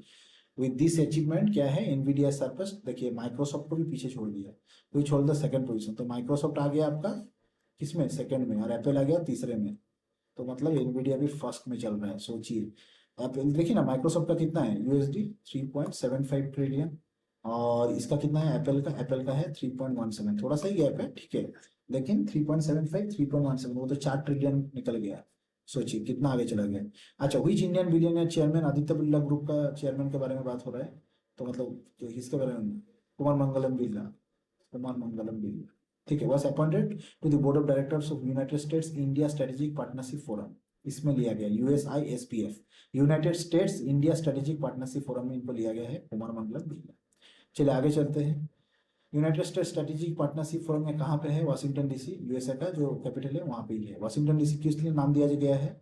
Speaker 1: विद दिस अचीवमेंट क्या है, एनवीडिया सरपस, देखिए माइक्रोसॉफ्ट को भी पीछे छोड़ दिया। Which hold the second position. तो माइक्रोसॉफ्ट आ गया आपका किसमें? सेकंड में। और एप्पल आ गया तीसरे में। तो मतलब एनवीडिया भी फर्स्ट में चल रहा है। सोचिए आप देखिए ना, माइक्रोसॉफ्ट का कितना है? USD 3.75 trillion. और इसका कितना है एप्पल का है 3.17। थोड़ा सा ही गैप है, ठीक है। लेकिन 3.75 3.17, वो तो 4 ट्रिलियन निकल गया। सोचिए कितना आगे चला गया। अच्छा, which Indian billionaire chairman, Aditya Birla group का चेयरमैन के बारे में बात हो रहा है। तो मतलब तो किसके बारे में? कुमार मंगलम बिरला। कुमार मंगलम बिरला, ठीक है। Was appointed to the board of directors of United States India strategic partnership forum. इसमें लिया गया USISPF, United States India strategic partnership forum में इनको लिया गया है कुमार मंगलम बिरला। चलिए आगे चलते हैं। United states strategic partnership forum में कहाँ पे है? वाशिंगटन डीसी, यूएसए का जो कैपिटल है वहाँ पे ही है। वाशिंगटन डीसी किस लिए नाम दिया गया है?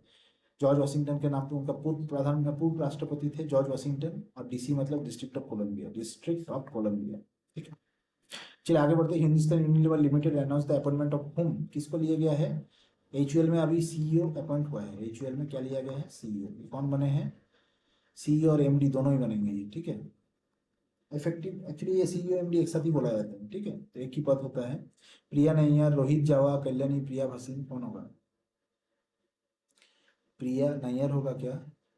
Speaker 1: जॉर्ज वाशिंगटन के नाम पे। उनका पूर्व राष्ट्रपति थे जॉर्ज वाशिंगटन। और डीसी मतलब district of Columbia, district of Columbia, ठीक है। चलिए आगे बढ़ते हैं। Hindustan Unilever limited announce the appointment of होम, किसको लिया गया है? HUL में अभी CEO अपॉइंट हुआ है। HUL में क्या लिया गया है? CEO। कौन बने हैं? CEO और MD दोनों ही बनेंगे ये, ठीक है। इफेक्टिव एक्चुअली ये CEO MD एक साथ ही बोला जाता है, ठीक है। तो एक ही पद होता है। प्रिया नैयर, रोहित जावा, कल्याणी प्रिया भसीन, कौन होगा? प्रिया नैयर होगा क्या?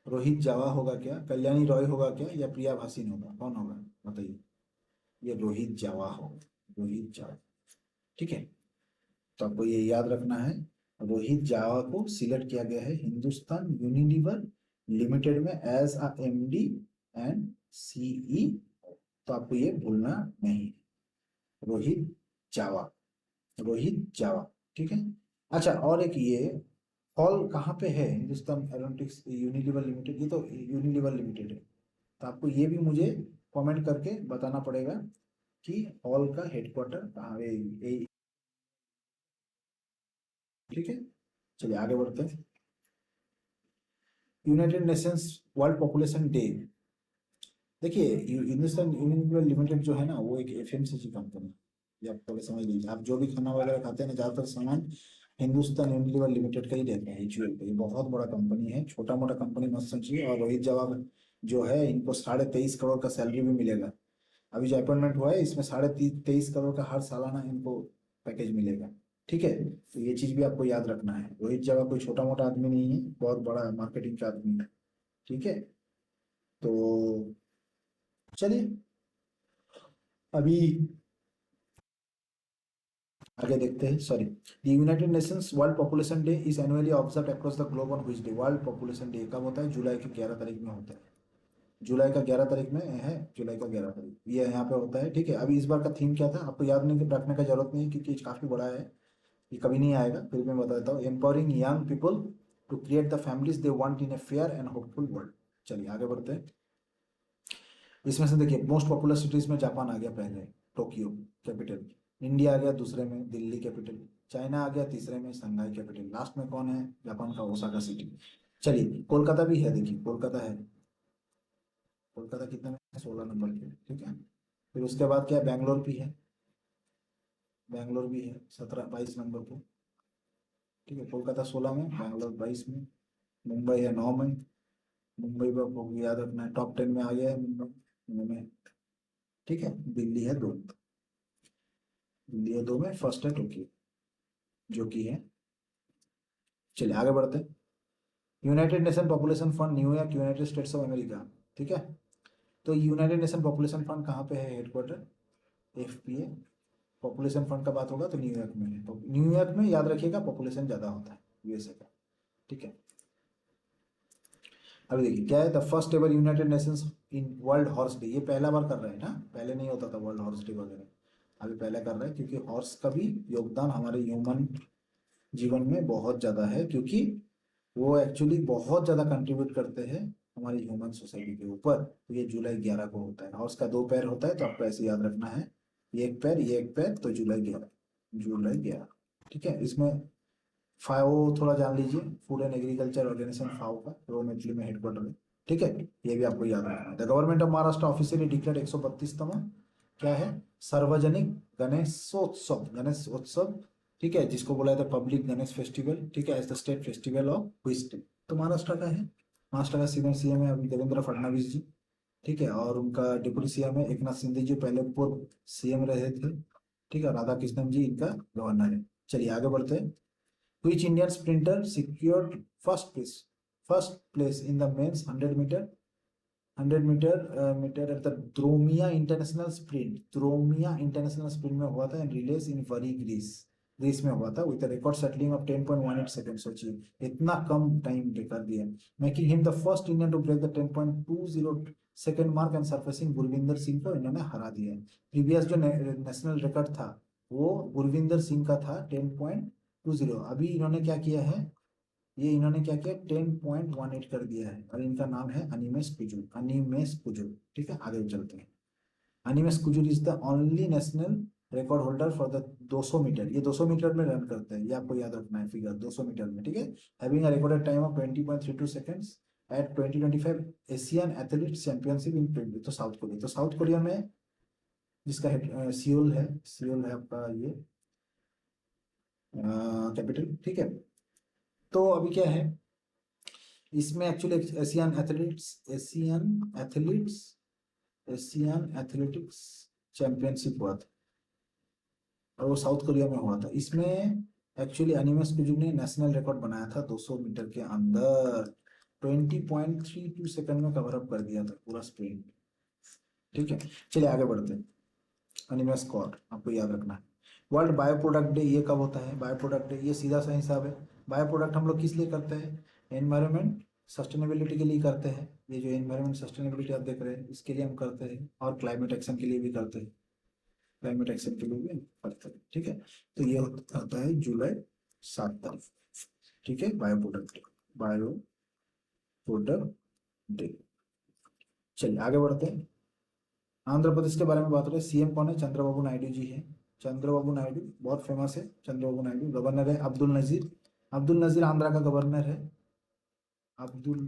Speaker 1: रोहित जावा होगा क्या? कल्याणी रॉय होगा क्या? या प्रिया भासीन होगा? कौन होगा बताइए? ये रोहित जावा होगा, रोहित जावा, ठीक है। तो आपको ये याद रखना है। रोहित जावा को सिलेक्ट किया गया है हिंदुस्तान यूनिलीवर लिमिटेड में as a MD and CEO। तो आपको ये भूलना नहीं है। रोहित जावा, रोहित जावा, ठीक है। अच्छा, और एक ये हॉल कहाँ पे है? हिंदुस्तान एरोनॉटिक्स यूनिलीवर लिमिटेड, ये तो यूनिलीवर लिमिटेड है। तो आपको ये भी मुझे कमेंट करके बताना पड़ेगा कि हॉल का हेडक्वार्टर कहाँ है, ठीक है। चलिए आगे बढ़ते हैं। United Nations world population day. देखिए हिंदुस्तान यूनिलीवर लिमिटेड जो है ना, वो एक FMCG कंपनी है। ये आप पहले समझ लीजिए। आप जो भी खाना वगैरह खाते हैं ना, ज़्यादातर सामान हिंदुस्तान यूनिलीवर लिमिटेड का ही रहता है। HUL का ये बहुत बड़ा कंपनी है, छोटा मोटा कंपनी मत समझिए। और रोहित जवाब जो है इनको 23.5 करोड़ का सैलरी भी मिलेगा। अभी जो अपॉइंटमेंट हुआ है इसमें 23.5 करोड़ का हर सालाना इनको पैकेज मिलेगा, ठीक है। तो ये चीज भी आपको याद रखना है। रोहित जवाब कोई छोटा मोटा आदमी नहीं है, बहुत बड़ा मार्केटिंग का आदमी है, ठीक है। तो चलिए अभी आगे देखते हैं। Sorry, the United Nations world population day is annually observe across the globe on which day? World population day कब होता है? जुलाई के 11 तारीख में होता है। जुलाई का 11 तारीख में है, जुलाई का 11 तारीख ये यहाँ पे होता है। ठीक है, अभी इस बार का थीम क्या था आपको याद नहीं रखने का जरूरत नहीं है, क्योंकि ये काफी बड़ा है, ये कभी नहीं आएगा, फिर भी मैं बता देता हूँ। Empowering young people to create the families they want in a fair and hopeful world. चलिए आगे बढ़ते हैं। इसमें से देखिए, मोस्ट पॉपुलर सिटीज में जापान आ गया पहले, टोक्यो कैपिटल। इंडिया आ गया दूसरे में, दिल्ली कैपिटल। चाइना आ गया तीसरे में, शंघाई कैपिटल। लास्ट में कौन है? जापान का ओसाका सिटी। चलिए कोलकाता भी है, देखिए कोलकाता है। कोलकाता कितने में? 16 नंबर पे। ठीक है, फिर उसके बाद क्या है? बैंगलोर भी है, बैंगलोर भी है 22 नंबर पे। ठीक है, कोलकाता 16 में, बैंगलोर 22 में, मुंबई है 9 में। मुंबई पर आपको याद रखना है, टॉप 10 में आ गया है मुंबई, में। ठीक है, दिल्ली है 2, दिल्ली है 2 में, फर्स्ट है टोक्यो, जो कि है। चलिए आगे बढ़ते हैं। United nation population fund, New York, United states of America. ठीक है, तो यूनाइटेड नेशन पॉपुलेशन फंड कहाँ पे है? Headquarter FPA। पॉपुलेशन फंड का बात होगा तो न्यूयॉर्क में है, तो न्यूयॉर्क में याद रखिएगा पॉपुलेशन ज़्यादा होता है USA का। ठीक है, अभी देखिए क्या है, the first ever United Nations in world horse day. ये पहला बार कर रहे हैं ना, पहले नहीं होता था वर्ल्ड हॉर्स डे वगैरह, अभी पहले कर रहे हैं, क्योंकि हॉर्स का भी योगदान हमारे ह्यूमन जीवन में बहुत ज़्यादा है, क्योंकि वो एक्चुअली बहुत ज़्यादा कंट्रीब्यूट करते हैं हमारी ह्यूमन सोसाइटी के ऊपर। तो ये जुलाई 11 को होता है। हॉर्स का 2 पैर होता है, तो आपको ऐसे याद रखना है, ये एक पैर, ये एक पैर, तो जुलाई 11, जुलाई 11। ठीक है, इसमें फाओ थोड़ा जान लीजिए, फूड एंड एग्रीकल्चर ऑर्गेनाइजेशन फाओ का, वो मिटली में हेडक्वार्टर है। ठीक है, ये भी आपको याद रखना है। The government of Maharashtra officially declared 132वां क्या है? सार्वजनिक गणेशोत्सव, गणेशोत्सव। ठीक है, जिसको बोला जाता है पब्लिक गणेश फेस्टिवल। ठीक है, as the state festival of which state? तो महाराष्ट्र का है। महाराष्ट्र का CM है अभी देवेंद्र फडणवीस जी। ठीक है, और उनका डिप्टी CM है एकनाथ शिंदे जी, पहले पूर्व CM रहे थे। ठीक है, राधा कृष्णन जी इनका गवर्नर है। चलिए आगे बढ़ते हैं। Which Indian sprinter secured first place in the men's 100 meter at the Dromia International Sprint? Dromia International Sprint में हुआ था and relays in Vari Greece, Greece में हुआ था, with record setting of 10.18 second. सोचिए इतना कम टाइम कर दिया, making him the first Indian to break the 10.20 second mark and surpassing Gurvinder Singh को इन्होंने हरा दिया। प्रीवियस जो नेशनल रिकॉर्ड था वो गुरविंदर सिंह का था 10.20। अभी इन्होंने क्या किया है? ये इन्होंने क्या किया? 10.18 कर दिया है, और इनका नाम है अनिमेश कुजूर, अनिमेश कुजूर। ठीक है, आगे चलते हैं। Animesh Kujur is the only national record holder for the 200 metre. ये 200 मीटर में रन करते हैं, ये आपको याद रखना है फिगर, 200 मीटर में। ठीक है, having a recorded time of 20.32 seconds at 2025 Asian athletes championship in 20। तो साउथ कोरिया, तो साउथ कोरिया में जिसका सियोल है, सियोल है आपका ये कैपिटल। ठीक है, तो अभी क्या है इसमें एक्चुअली एशियन एथलेटिक्स चैंपियनशिप हुआ था, और वो साउथ कोरिया में हुआ था। इसमें एक्चुअली अनिमेश कुजूर ने नेशनल रिकॉर्ड बनाया था 200 मीटर के अंदर, 20.32 सेकंड में कवर अप कर दिया था पूरा स्प्रिंट। ठीक है, चलिए आगे बढ़ते हैं। अनिमेश कौर आपको याद रखना है। वर्ल्ड बायो प्रोडक्ट डे ये कब होता है? बायो प्रोडक्ट डे ये सीधा सा हिसाब है। बायो प्रोडक्ट हम लोग किस लिए करते हैं? एनवायरमेंट सस्टेनेबिलिटी के लिए करते हैं। ये जो एनवायरमेंट सस्टेनेबिलिटी आप देख रहे हैं इसके लिए हम करते हैं, और क्लाइमेट एक्शन के लिए भी करते हैं, क्लाइमेट एक्शन के लिए भी करते हैं। ठीक है, तो ये होता है जुलाई 7 तारीख। ठीक है, bio product day, bio product day. चलिए आगे बढ़ते हैं। आंध्र प्रदेश के बारे में बात करें, CM कौन है? चंद्रबाबू नायडू जी है। चंद्रबाबू नायडू बहुत फेमस है, चंद्रबाबू नायडू। गवर्नर है अब्दुल नजीर, अब्दुल नजीर आंध्रा का गवर्नर है, अब्दुल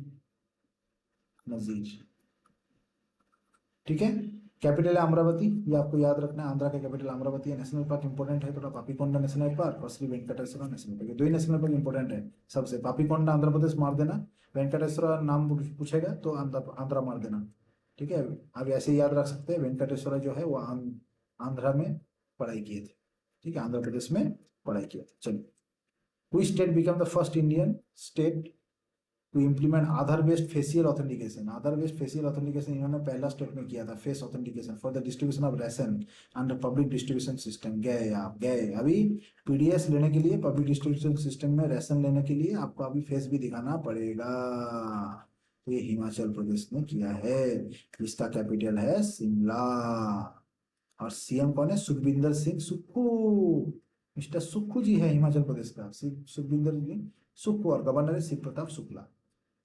Speaker 1: नजीर। ठीक है, कैपिटल है अमरावती, ये आपको याद रखना है, आंध्रा का कैपिटल अमरावती है। नेशनल पार्क इंपॉर्टेंट है थोड़ा, पापीकोंडा नेशनल पार्क और श्री वेंकटेश्वर नेशनल पार्क, दो ही नेशनल पार्क इंपॉर्टेंट है सबसे। पापीकोंडा आंध्र प्रदेश मार देना, वेंकटेश्वर नाम पूछेगा तो आंध्रा मार देना। ठीक है, आप ऐसे ही याद रख सकते हैं, वेंकटेश्वर जो है वो आंध्रा में पढ़ाई किए थे। ठीक है, आंध्र प्रदेश में पढ़ाई किए थे। चलिए, which state became the first Indian state to implement Aadhaar based facial authentication. Aadhaar based facial authentication इन्होंने पहला स्टेप में किया था, face authentication for the distribution of ration under public distribution system. गए आप, गए अभी पीडीएस लेने के लिए, पब्लिक डिस्ट्रीब्यूशन सिस्टम में रेशन लेने के लिए आपको अभी फेस भी दिखाना पड़ेगा। तो ये हिमाचल प्रदेश ने किया है, इसका कैपिटल है शिमला। और सीएम कौन है? सुखविंदर सिंह सुक्खू, मिस्टर सुक्खू जी है हिमाचल प्रदेश का, सुखविंदर सिंह सुक्खू। और गवर्नर है शिव प्रताप शुक्ला।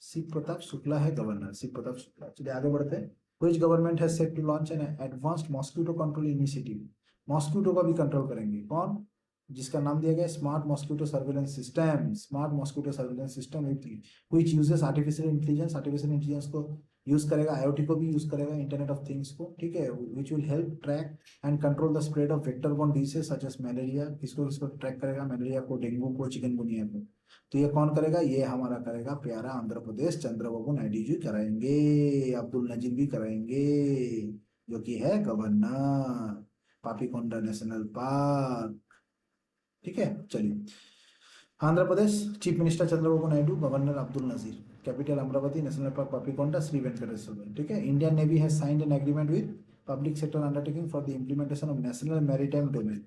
Speaker 1: शिव प्रताप शुक्ला है गवर्नर, शिव प्रताप शुक्ला। चलिए आगे बढ़ते हैं। Which government has set to launch an advanced mosquito control initiative. Mosquito का भी कंट्रोल करेंगे कौन? जिसका नाम दिया गया smart mosquito surveillance system. Smart mosquito surveillance system which uses artificial intelligence. Artificial intelligence को यूज करेगा, आईओटी को भी यूज करेगा, इंटरनेट ऑफ थिंग्स को, ठीक है। Which will help track and control the spread of vector borne diseases such as malaria. किसको किसको ट्रैक करेगा? मलेरिया को, डेंगू को, चिकनगुनिया को। तो ये कौन करेगा? ये हमारा करेगा प्यारा आंध्र प्रदेश चंद्रबाबू नायडू जी कराएंगे, अब्दुल नजीर भी कराएंगे, जो कि है गवर्नर पापीकोंडा नेशनल पार्क, ठीक है। चलिए Andhra Pradesh chief minister Chandrababu Naidu, governor Abdul Nazeer, capital Amaravati, national park Papikonda, Shri Venkateswara, ठीक है। Indian navy has signed an agreement with public sector undertaking for the implementation of national maritime domain.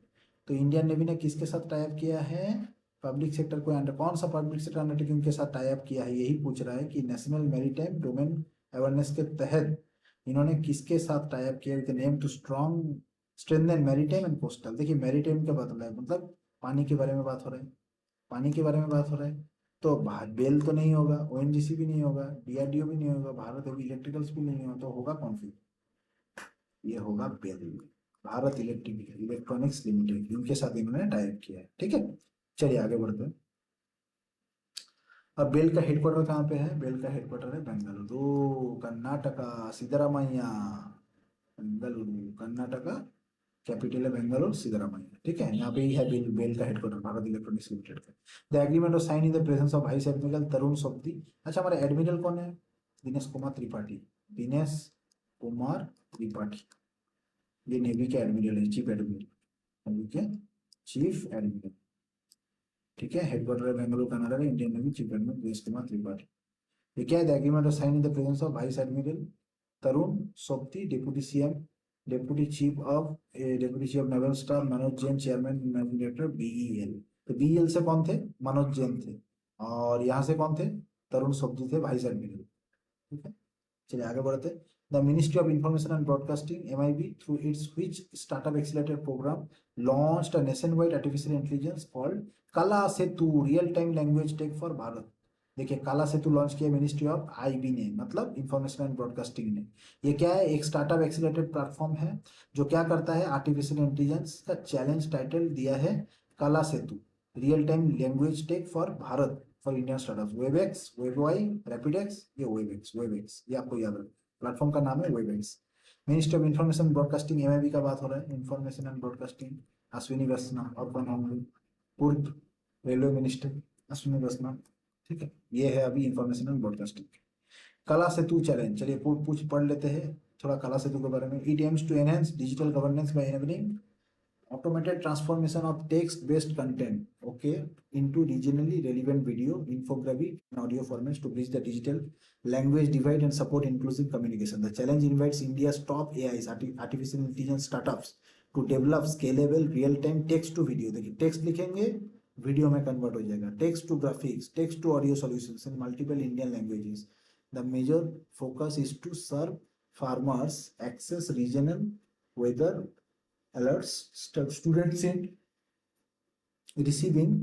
Speaker 1: तो इंडियन नेवी ने किसके साथ टाई अप किया है? पब्लिक सेक्टर को अंडर, कौन सा पब्लिक सेक्टर अंडरटेकिंग के साथ टाई अप किया है? यही पूछ रहा है कि नेशनल मैरीटाइम डोमेन अवेयरनेस के तहत इन्होंने किसके साथ टाई अप किया? With name to strong strengthen maritime and coastal. देखिए मैरीटाइम का मतलब पानी के बारे में बात हो रहा है, पानी के बारे में बात हो रहा है। तो बेल तो नहीं होगा, ओएनजीसी भी नहीं होगा, डीआरडीओ भी नहीं होगा, भारत हेवी इलेक्ट्रिकल्स भी नहीं होगा, तो होगा कौन फिर? ये होगा बेल, भारत इलेक्ट्रॉनिक्स लिमिटेड, इनके साथ इन्होंने टाई अप किया है, ठीक है। चलिए आगे बढ़ते हैं। अब बेल का हेडक्वार्टर कहाँ पे है? बेल का हेडक्वार्टर है बेंगलुरु कर्नाटका, सिद्धरामैया, बेंगलुरु कर्नाटका, कैपिटल है बेंगलोर, सिद्धरामैया, ठीक है। यहाँ पे ही है बेल का हेडक्वार्टर भारत इलेक्ट्रॉनिक्स लिमिटेड का। The agreement of sign in the presence of vice admiral Tarun Sobti. अच्छा हमारे एडमिरल कौन है? दिनेश कुमार त्रिपाठी, दिनेश कुमार त्रिपाठी, ये नेवी के एडमिरल है, चीफ एडमिरल, नेवी के चीफ एडमिरल, ठीक है। हेडक्वार्टर है Bengaluru Karnataka, Indian navy, chief admiral Dinesh Kumar Tripathi. ये क्या है? The agreement of sign in the presence of vice admiral Tarun Sobti, deputy CM, deputy chief of naval staff Manoj Jain, chairman managing director BEL. तो BEL से कौन थे? मनोज जैन थे। और यहाँ से कौन थे? तरुण सोबती थे, वाइस एडमिरल, ठीक है। चलिए आगे बढ़ते हैं। The ministry of information and broadcasting MIB through its which startup accelerator programme launched a nation wide artificial intelligence called Kala Setu real time language tech for Bharat. देखिए काला सेतु लॉन्च किया मिनिस्ट्री ऑफ आईबी ने, मतलब इंफॉर्मेशन एंड ब्रॉडकास्टिंग ने। ये क्या है? एक startup accelerated platform है जो क्या करता है? आर्टिफिशियल इंटेलिजेंस का चैलेंज टाइटल दिया है Kala Setu real time language tech for Bharat for Indian startups. WebX, WebY, Rapidex, ये वेबएक्स ये आपको याद रखना, प्लेटफॉर्म का नाम है WebEx. Ministry of information broadcasting MIB का बात हो रहा है, information and broadcasting Ashwini Vaishnaw, urban होंगे, पूर्व रेलवे मिनिस्टर अश्विनी वैष्णव, ठीक है। ये है अभी इंफॉर्मेशन एंड ब्रॉडकास्टिंग। कला सेतु चैलेंज, चलिए पूछ पढ़ लेते हैं थोड़ा कला सेतु के बारे में। It aims to enhance digital governance by enabling automated transformation of text based content, okay, into regionally relevant video, infographic and audio formats to bridge the digital language divide and support inclusive communication. The challenge invites India's top AIs, artificial intelligence startups, to develop scalable real time text to video। देखिए text लिखेंगे video में convert हो जाएगा, text to graphics, text to audio solutions in multiple Indian languages. The major focus is to serve farmers access regional weather alerts, students in receiving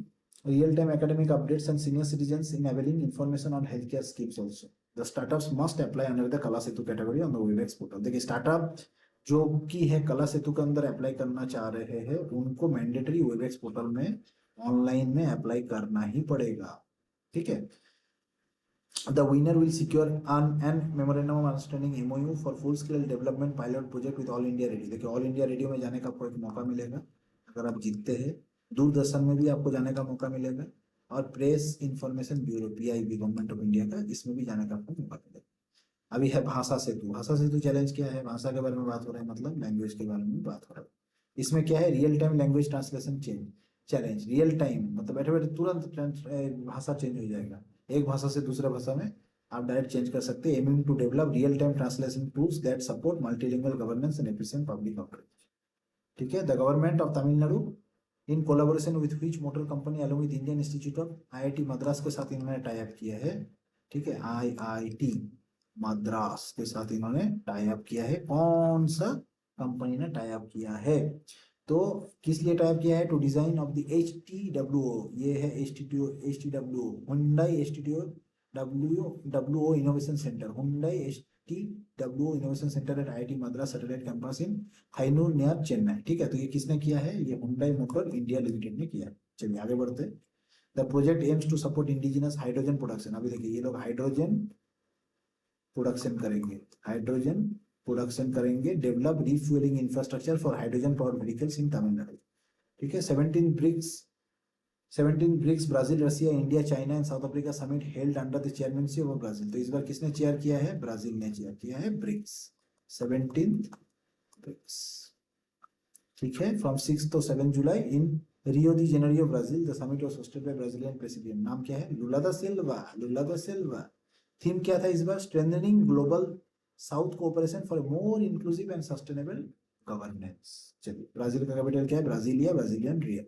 Speaker 1: real-time academic updates and senior citizens enabling information on healthcare schemes also. The startups must apply under the Kala Setu category on the Webex portal। देखिए startup जो की है कला सेतु के अंदर apply करना चाह रहे हैं उनको मैंडेटरी वेबएक्स पोर्टल में ऑनलाइन में अप्लाई करना ही पड़ेगा, ठीक है। The winner will secure an memorandum of understanding MOU for full scale development pilot project with All India Radio। देखिए ऑल इंडिया रेडियो में जाने का आपको एक मौका मिलेगा अगर आप जीतते हैं। दूरदर्शन में भी आपको जाने का मौका मिलेगा और press information bureau PIB government of India का, इसमें भी जाने का आपको मौका मिलेगा। अभी है भाषा सेतु। भाषा सेतु चैलेंज क्या है? भाषा के बारे में बात हो रहा है, मतलब लैंग्वेज के बारे में बात हो रहा है। इसमें क्या है? Real time language translation change challenge. Real time मतलब बैठे बैठे तुरंत भाषा चेंज हो जाएगा, एक भाषा से दूसरे भाषा में आप डायरेक्ट चेंज कर सकते हैं। Aiming to develop real time translation tools that support multilingual governance and efficient public outreach. ठीक है। The government of Tamil Nadu in collaboration with which motor company along with Indian institute of IIT Madras के साथ इन्होंने tie up किया है। ठीक है, IIT Madras के साथ इन्होंने टाई अप किया है। कौन सा कंपनी ने टाई अप किया है? तो किस लिए टाई अप किया है? To design of the HTWO, ये है HTWO Hyundai HTWO innovation centre, Hyundai HTWO innovation centre at IIT Madras satellite campus in Khainur near Chennai. ठीक है, तो ये किसने किया है? ये हुंडई मोटर इंडिया लिमिटेड ने किया है। चलिए आगे बढ़ते हैं। The project aims to support indigenous hydrogen production. अभी देखिए ये लोग हाइड्रोजन प्रोडक्शन करेंगे, हाइड्रोजन प्रोडक्शन करेंगे, develop refuelling infrastructure for hydrogen power vehicles in Tamil Nadu. ठीक है। 17 BRICS Brazil Russia India China and South Africa summit held under the chairmanship of Brazil. तो इस बार किसने चेयर किया है? ब्राजील ने चेयर किया है ब्रिक्स, 17 ब्रिक्स। ठीक है, from 6 to 7 July in Rio the Janeiro Brazil. The summit was hosted by Brazilian president. नाम क्या है? लुला दा सिल्वा, लुला दा सिल्वा। थीम क्या था इस बार? Strengthening global south cooperation for more inclusive and sustainable governance. चलिए, ब्राजील का कैपिटल क्या है? Brasilia, Brazilian real.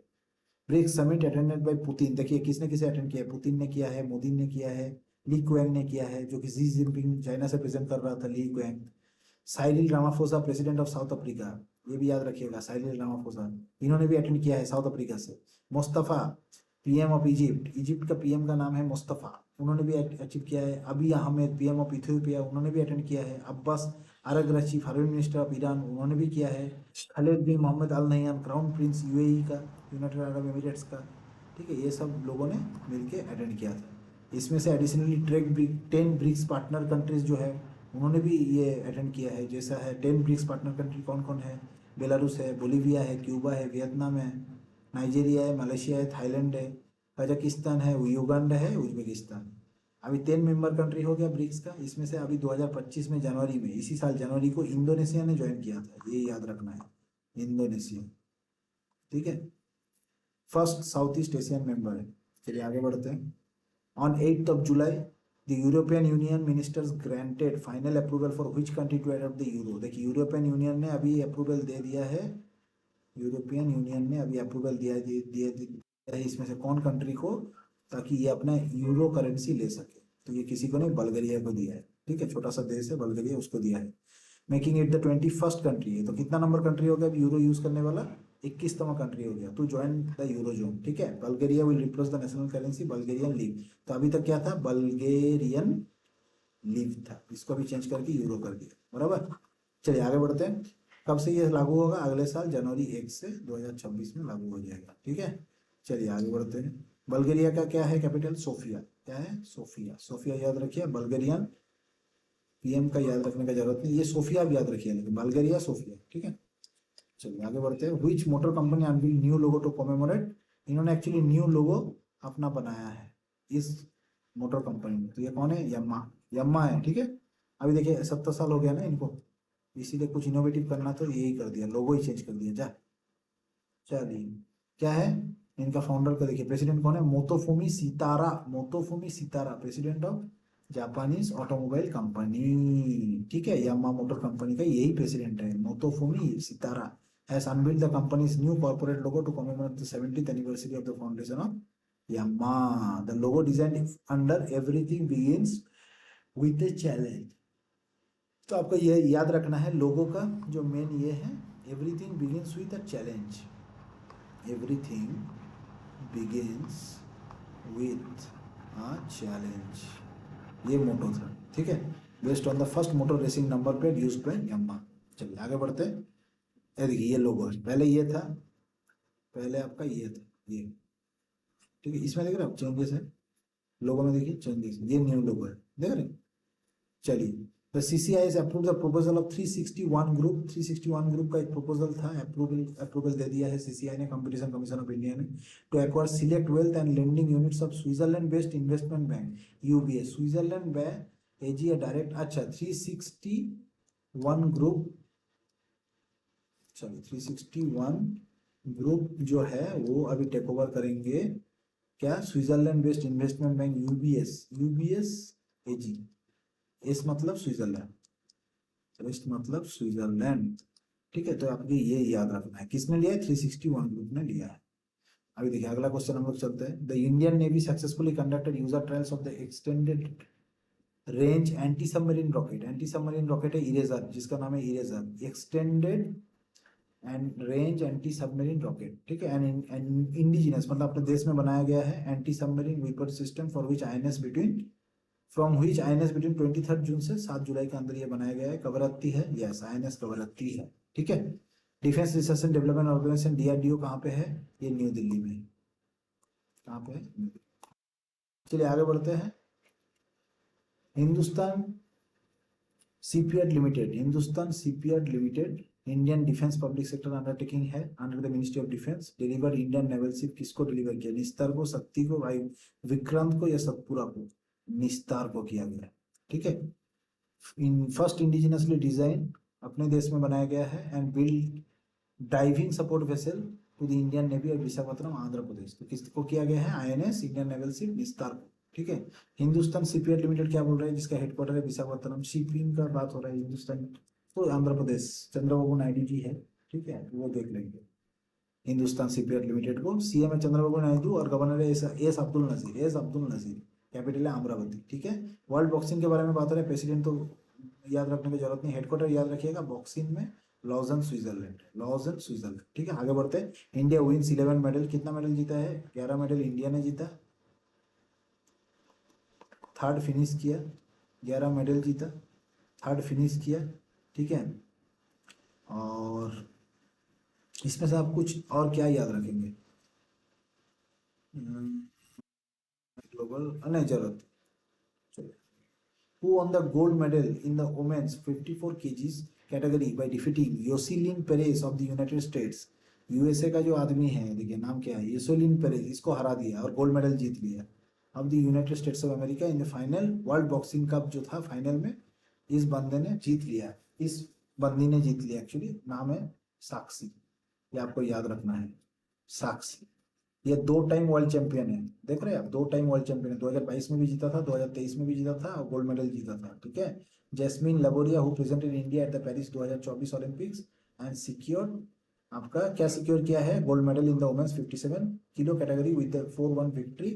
Speaker 1: BRICS summit attended by Putin. देखिए किसने किसे अटेंड किया है? पुतिन ने किया है, मोदी ने किया है, ली क्वेंग ने किया है, जो कि शी जिनपिंग चाइना से प्रेजेंट कर रहा था, Li Qiang. Cyril Ramaphosa president of South Africa, ये भी याद रखिएगा, साइरिल रामाफोसा, इन्होंने भी अटेंड किया है साउथ अफ्रीका से। Mustafa PM of Egypt, Egypt का पीएम का नाम है मुस्तफा, उन्होंने भी अचीव किया है। Abiy Ahmed PM of Ethiopia, उन्होंने भी अटेंड किया है। Abbas Araghchi foreign minister of Iran, उन्होंने भी किया है। Khalid bin Mohammed Al Nahyan crown prince UAE का, यूनाइटेड अरब एमिरेट्स का। ठीक है, ये सब लोगों ने मिलकर अटेंड किया था। इसमें से एडिशनली 10 ब्रिक्स पार्टनर कंट्रीज जो है उन्होंने भी ये अटेंड किया है। जैसा है 10 ब्रिक्स पार्टनर कंट्री कौन कौन है? बेलारूस है, बोलीविया है, क्यूबा है, वियतनाम है, नाइजीरिया है, मलेशिया है, थाईलैंड है, कजाकिस्तान है, युगांडा है, उज्बेकिस्तान। अभी 10 मेंबर कंट्री हो गया ब्रिक्स का। इसमें से अभी 2025 में जनवरी में, इसी साल जनवरी को इंडोनेशिया ने ज्वाइन किया था, ये याद रखना है, इंडोनेशिया। ठीक है, first south east Asian member है। चलिए आगे बढ़ते हैं। On 8th of July, the European Union ministers granted final approval for which country to adopt the euro। देखिए यूरोपियन यूनियन ने अभी अप्रूवल दे दिया है, यूरोपियन यूनियन ने अभी अप्रूवल दिया है इसमें से कौन कंट्री को, ताकि ये अपना यूरो करेंसी ले सके। तो ये किसी को नहीं, बल्गेरिया को दिया है। ठीक है, छोटा सा देश है बल्गेरिया, उसको दिया है। Making it the 21st country है। तो कितना नंबर कंट्री हो गया अब यूरो यूज करने वाला? 21वां कंट्री हो गया to join the euro zone. ठीक है, Bulgaria will replace the national currency Bulgarian lev. तो अभी तक क्या था? बल्गेरियन लीव था, इसको भी चेंज करके यूरो कर दिया। बराबर। चलिए आगे बढ़ते हैं। कब से ये लागू होगा? अगले साल जनवरी 1 से 2026 में लागू हो जाएगा। ठीक है, चलिए आगे बढ़ते हैं। बल्गेरिया का क्या है कैपिटल? सोफिया। क्या है? सोफिया। सोफिया याद रखिए, बल्गेरियन पीएम का याद रखने का जरूरत नहीं, ये सोफिया भी याद रखिए, लेकिन बल्गेरिया सोफिया। ठीक है, चलिए आगे बढ़ते हैं। Which motor company unveil new logo to commemorate. इन्होंने एक्चुअली न्यू लोगो अपना बनाया है इस मोटर कंपनी में। तो ये कौन है? यम्मा, यम्मा है। ठीक है, अभी देखिए 70 साल हो गया ना इनको, इसीलिए कुछ इनोवेटिव करना तो यही कर दिया, लोगो ही चेंज कर दिया। जा चलिए, क्या है इनका फाउंडर का? देखिए प्रेसिडेंट कौन है? Motofumi Shitara, Motofumi Shitara, president of Japanese automobile company. ठीक है, यामा मोटर कंपनी का यही प्रेसिडेंट है, Motofumi Shitara. Has unveiled the company's new corporate logo to commemorate the 70th anniversary of the foundation of Yamaha. The logo design under everything begins with a challenge. तो आपको ये याद रखना है, लोगों का जो मेन ये है, everything begins with a challenge, everything begins with a challenge, ये मोटो था। ठीक है, based on the first motor racing number plate used by Yamaha. चलिए आगे बढ़ते हैं। ये देखिए ये लोगो है, पहले ये था, पहले आपका ये था ये। ठीक है, इसमें देख रहे हो चेंजेस है, लोगो में देखिए चेंजेस, ये न्यू लोगो है, देख रहे हैं। चलिए, the CCI has approved the proposal of 361 group. 361 group का एक प्रपोजल था, अप्रूवल दे दिया है सीसीआई ने, कंपटीशन कमीशन ऑफ इंडिया ने, to acquire select wealth and lending units of Switzerland based investment bank UBS. Switzerland bank AG direct. अच्छा 361 group, चलिए 361 group जो है वो अभी टेक ओवर करेंगे क्या, Switzerland based investment bank, UBS, UBS AG. S मतलब स्विट्जरलैंड, वेस्ट मतलब स्विट्जरलैंड। ठीक है, तो आपको ये याद रखना है। किसने लिया है? 361 ग्रुप ने लिया है। अभी देखिए अगला क्वेश्चन हम लोग चलते हैं। The Indian navy successfully conducted user trials of the extended range anti submarine rocket. Anti submarine rocket है इरेजर, जिसका नाम है eraser, extended and range anti submarine rocket. ठीक है, एंड इंडिजिनस मतलब अपने देश में बनाया गया है anti submarine weapon system for which INS between from which INS between 23 जून से 7 जुलाई के अंदर ये बनाया गया है। कवरत्ती है, यस आईएनएस कवरत्ती है। ठीक है, defence research and development organisation DRDO कहाँ पे है? ये न्यू दिल्ली में है। कहाँ पे है? चलिए आगे बढ़ते हैं। Hindustan shipyard limited, Hindustan shipyard limited Indian defence public sector undertaking है under the ministry of defence. Deliver Indian naval ship, किसको डिलीवर किया? निस्तार को, शक्ति को, भाई विक्रांत को या सतपुरा को? निस्तार को किया गया। ठीक है, इन फर्स्ट इंडिजिनसली डिजाइन अपने देश में बनाया गया है and build diving support vessel to the Indian navy और विशाखापट्टनम आंध्र प्रदेश। तो किसको किया गया है? आईएनएस इंडियन नेवल शिप निस्तार को। ठीक है, हिंदुस्तान सीपीएड लिमिटेड क्या बोल रहा है? जिसका हेडक्वार्टर है विशाखापट्टनम। शिपिंग का बात हो रहा है हिंदुस्तान, तो आंध्र प्रदेश चंद्रबाबू नायडू जी है। ठीक है, वो देख लेंगे। हिंदुस्तान सीपीएड लिमिटेड को सीएम है चंद्रबाबू नायडू और गवर्नर है S Abdul Nazeer, S Abdul Nazeer. Capital है अमरावती। ठीक है, वर्ल्ड बॉक्सिंग के बारे में बात हो रहा है। प्रेसिडेंट तो याद रखने की जरूरत नहीं, हेडक्वार्टर याद रखिएगा बॉक्सिंग में लॉजन स्विट्जरलैंड, लॉजन स्विट्जरलैंड। ठीक है, आगे बढ़ते हैं। इंडिया विंस 11 मेडल, कितना मेडल जीता है? 11 मेडल इंडिया ने जीता, थर्ड फिनिश किया। 11 मेडल जीता, थर्ड फिनिश किया। ठीक है, और इसमें से आप कुछ और क्या याद रखेंगे? ग्लोबल नहीं जरूरत। Who won the gold medal in the women's 54 kgs category by defeating Yoseline Perez of the United States? USA का जो आदमी है, देखिए नाम क्या है, योसीलिन पेरेस, इसको हरा दिया और गोल्ड मेडल जीत लिया अब the United states of America in the final. World boxing cup जो था फाइनल में इस बंदे ने जीत लिया, इस बंदी ने जीत लिया। एक्चुअली नाम है साक्षी, ये आपको याद रखना है, साक्षी। ये 2 टाइम वर्ल्ड चैंपियन है, देख रहे हैं आप, 2 टाइम वर्ल्ड चैंपियन है। 2022 में भी जीता था, 2023 में भी जीता था और गोल्ड मेडल जीता था। ठीक है, Jaismine Lamboria who presented India at the Paris 2024 Olympics and secured, आपका क्या सिक्योर किया है? Gold medal in the women's 57 kilo category with the 4-1 विक्ट्री,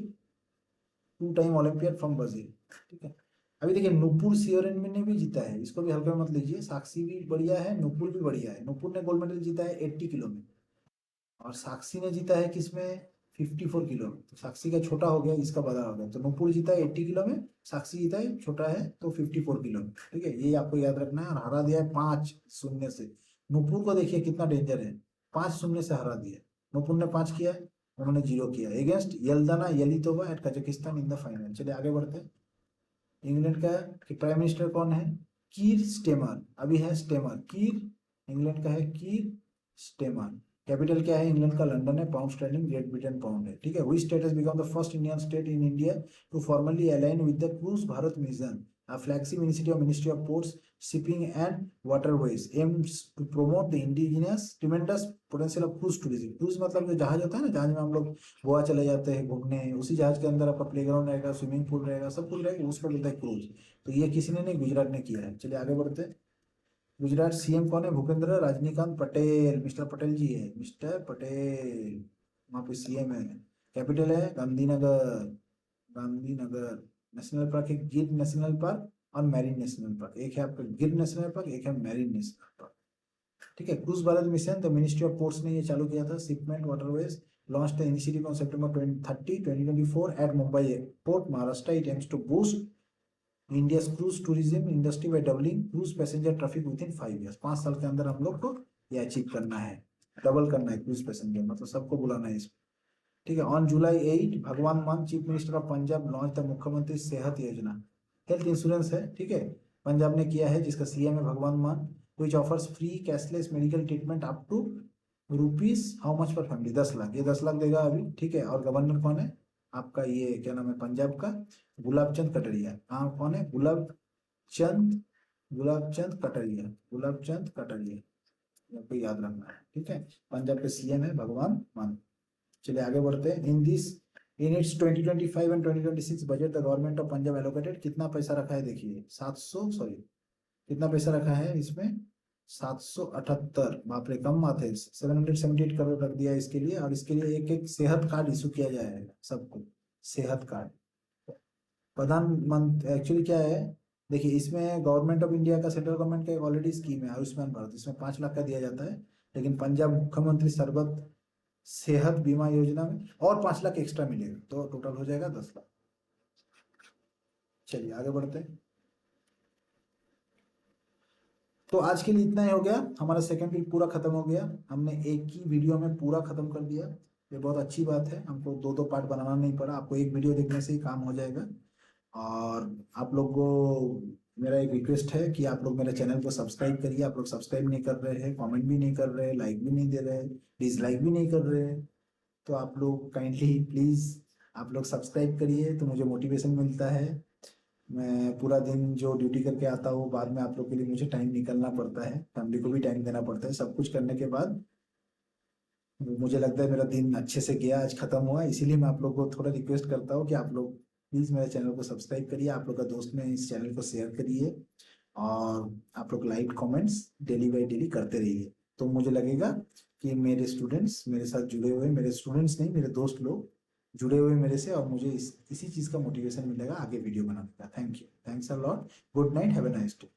Speaker 1: 2 टाइम ओलंपियड फ्रॉम ब्राजील। ठीक है, अभी देखिए नुपुर सियोरेन ने भी जीता है, इसको भी हल्का में मत लीजिए। साक्षी भी बढ़िया है, नुपुर भी बढ़िया है। नुपुर ने गोल्ड मेडल जीता है 80 किलो में और साक्षी ने जीता है किसमें? 54 किलो में। तो साक्षी का छोटा हो गया, इसका बड़ा हो गया। तो नुपुर जीता है 80 किलो में, साक्षी जीता है छोटा है तो 54 किलो में। ठीक है, ये आपको याद रखना है। और हरा दिया है 5-0 से। नुपुर को देखिए कितना डेंजर है, 5-0 से हरा दिया। नुपुर ने 5 किया है, उन्होंने 0 किया against Yaldana Yalitova at Kazakhstan in the final. चलिए आगे बढ़ते हैं। इंग्लैंड का प्राइम मिनिस्टर कौन है? कीर स्टेमर, अभी है स्टेमर, कीर इंग्लैंड का है, कीर स्टेमर। कैपिटल क्या है इंग्लैंड का? लंदन है। Pound sterling Great Britain pound है। ठीक है, which state has become the first Indian state in India to formally align with the cruise Bharat mission, a flagship initiative of Ministry of Ports, Shipping and Waterways aims to promote the indigenous tremendous potential of cruise tourism। cruise मतलब जो जहाज होता है ना, जहाज में हम लोग गोवा चले जाते हैं घूमने, उसी जहाज के अंदर आपका प्लेग्राउंड रहेगा, स्विमिंग पूल रहेगा, सब कुछ रहेगा, उसको बोलते हैं क्रूज। तो ये किसी ने नहीं, गुजरात ने किया है। चलिए आगे बढ़ते हैं। गुजरात सीएम कौन है? भूपेंद्र राजनीकांत पटेल, मिस्टर पटेल जी है, मिस्टर पटेल वहाँ पे सीएम है। कैपिटल है गांधीनगर, गांधीनगर। नेशनल पार्क है गिर नेशनल पार्क और मैरीन नेशनल पार्क। एक है आपका गिर नेशनल पार्क, एक है मैरीन नेशनल पार्क। ठीक है, क्रूज भारत मिशन तो मिनिस्ट्री ऑफ पोर्ट्स ने ये चालू किया था। Shipment waterways launch the initiative on September 30, 2024 at Mumbai airport Maharashtra. It aims to boost India cruise tourism industry by doubling cruise passenger traffic within 5 years. 5 साल के अंदर हम लोग को ये अचीव करना है, डबल करना है क्रूज पैसेंजर, मतलब सबको बुलाना है इसमें। ठीक है, ऑन जुलाई 8 भगवान मान chief minister of Punjab launch the मुख्यमंत्री सेहत योजना। हेल्थ इंश्योरेंस है, ठीक है, पंजाब ने किया है, जिसका सीएम है Bhagwant Mann. Which offers free cashless medical treatment up to rupees how much per family? 10 lakh, ये 10 लाख देगा अभी। ठीक है, और गवर्नर कौन है आपका? ये क्या नाम है पंजाब का? गुलाब चंद कटारिया। कहाँ कौन है? गुलाब चंद, गुलाब चंद कटारिया, गुलाब चंद कटारिया, आपको याद रखना है। ठीक है, पंजाब के सीएम है भगवान मान। चलिए आगे बढ़ते हैं। In this in its 2025 and 2026 budget the government of Punjab allocated, कितना पैसा रखा है देखिए, 700, सॉरी कितना पैसा रखा है इसमें, 778, बाप रे कम बात है, 778 करोड़ रख दिया इसके लिए। और इसके लिए एक एक सेहत कार्ड इशू किया जाएगा सबको, सेहत कार्ड। प्रधानमंत्री एक्चुअली क्या है, देखिए इसमें गवर्नमेंट ऑफ इंडिया का, सेंट्रल गवर्नमेंट का एक ऑलरेडी स्कीम है आयुष्मान भारत, इसमें 5 लाख का दिया जाता है। लेकिन पंजाब मुख्यमंत्री सर्बत सेहत बीमा योजना में और 5 लाख एक्स्ट्रा मिलेगा, तो टोटल हो जाएगा 10 लाख। चलिए आगे बढ़ते हैं। तो आज के लिए इतना ही हो गया, हमारा सेकंड वीक पूरा खत्म हो गया, हमने एक ही वीडियो में पूरा खत्म कर दिया। ये बहुत अच्छी बात है, हमको दो दो पार्ट बनाना नहीं पड़ा, आपको एक वीडियो देखने से ही काम हो जाएगा। और आप लोग को मेरा एक रिक्वेस्ट है कि आप लोग मेरे चैनल को सब्सक्राइब करिए। आप लोग सब्सक्राइब नहीं कर रहे हैं, कमेंट भी नहीं कर रहे हैं, लाइक भी नहीं दे रहे हैं, डिसलाइक भी नहीं कर रहे हैं। तो आप लोग काइंडली प्लीज़ आप लोग सब्सक्राइब करिए, तो मुझे मोटिवेशन मिलता है। मैं पूरा दिन जो ड्यूटी करके आता हूँ, बाद में आप लोग के लिए मुझे टाइम निकलना पड़ता है, फैमिली को भी टाइम देना पड़ता है, सब कुछ करने के बाद मुझे लगता है मेरा दिन अच्छे से गया, आज खत्म हुआ। इसीलिए मैं आप लोग को थोड़ा रिक्वेस्ट करता हूँ कि आप लोग प्लीज़ मेरे चैनल को सब्सक्राइब करिए, आप लोग का दोस्त में इस चैनल को शेयर करिए, और आप लोग like comments daily by daily करते रहिए। तो मुझे लगेगा कि मेरे स्टूडेंट्स मेरे साथ जुड़े हुए, मेरे स्टूडेंट्स नहीं, मेरे दोस्त लोग जुड़े हुए मेरे से, और मुझे इसी चीज़ का मोटिवेशन मिलेगा आगे वीडियो बनाने का। Thank you, thanks a lot, good night, have a nice day.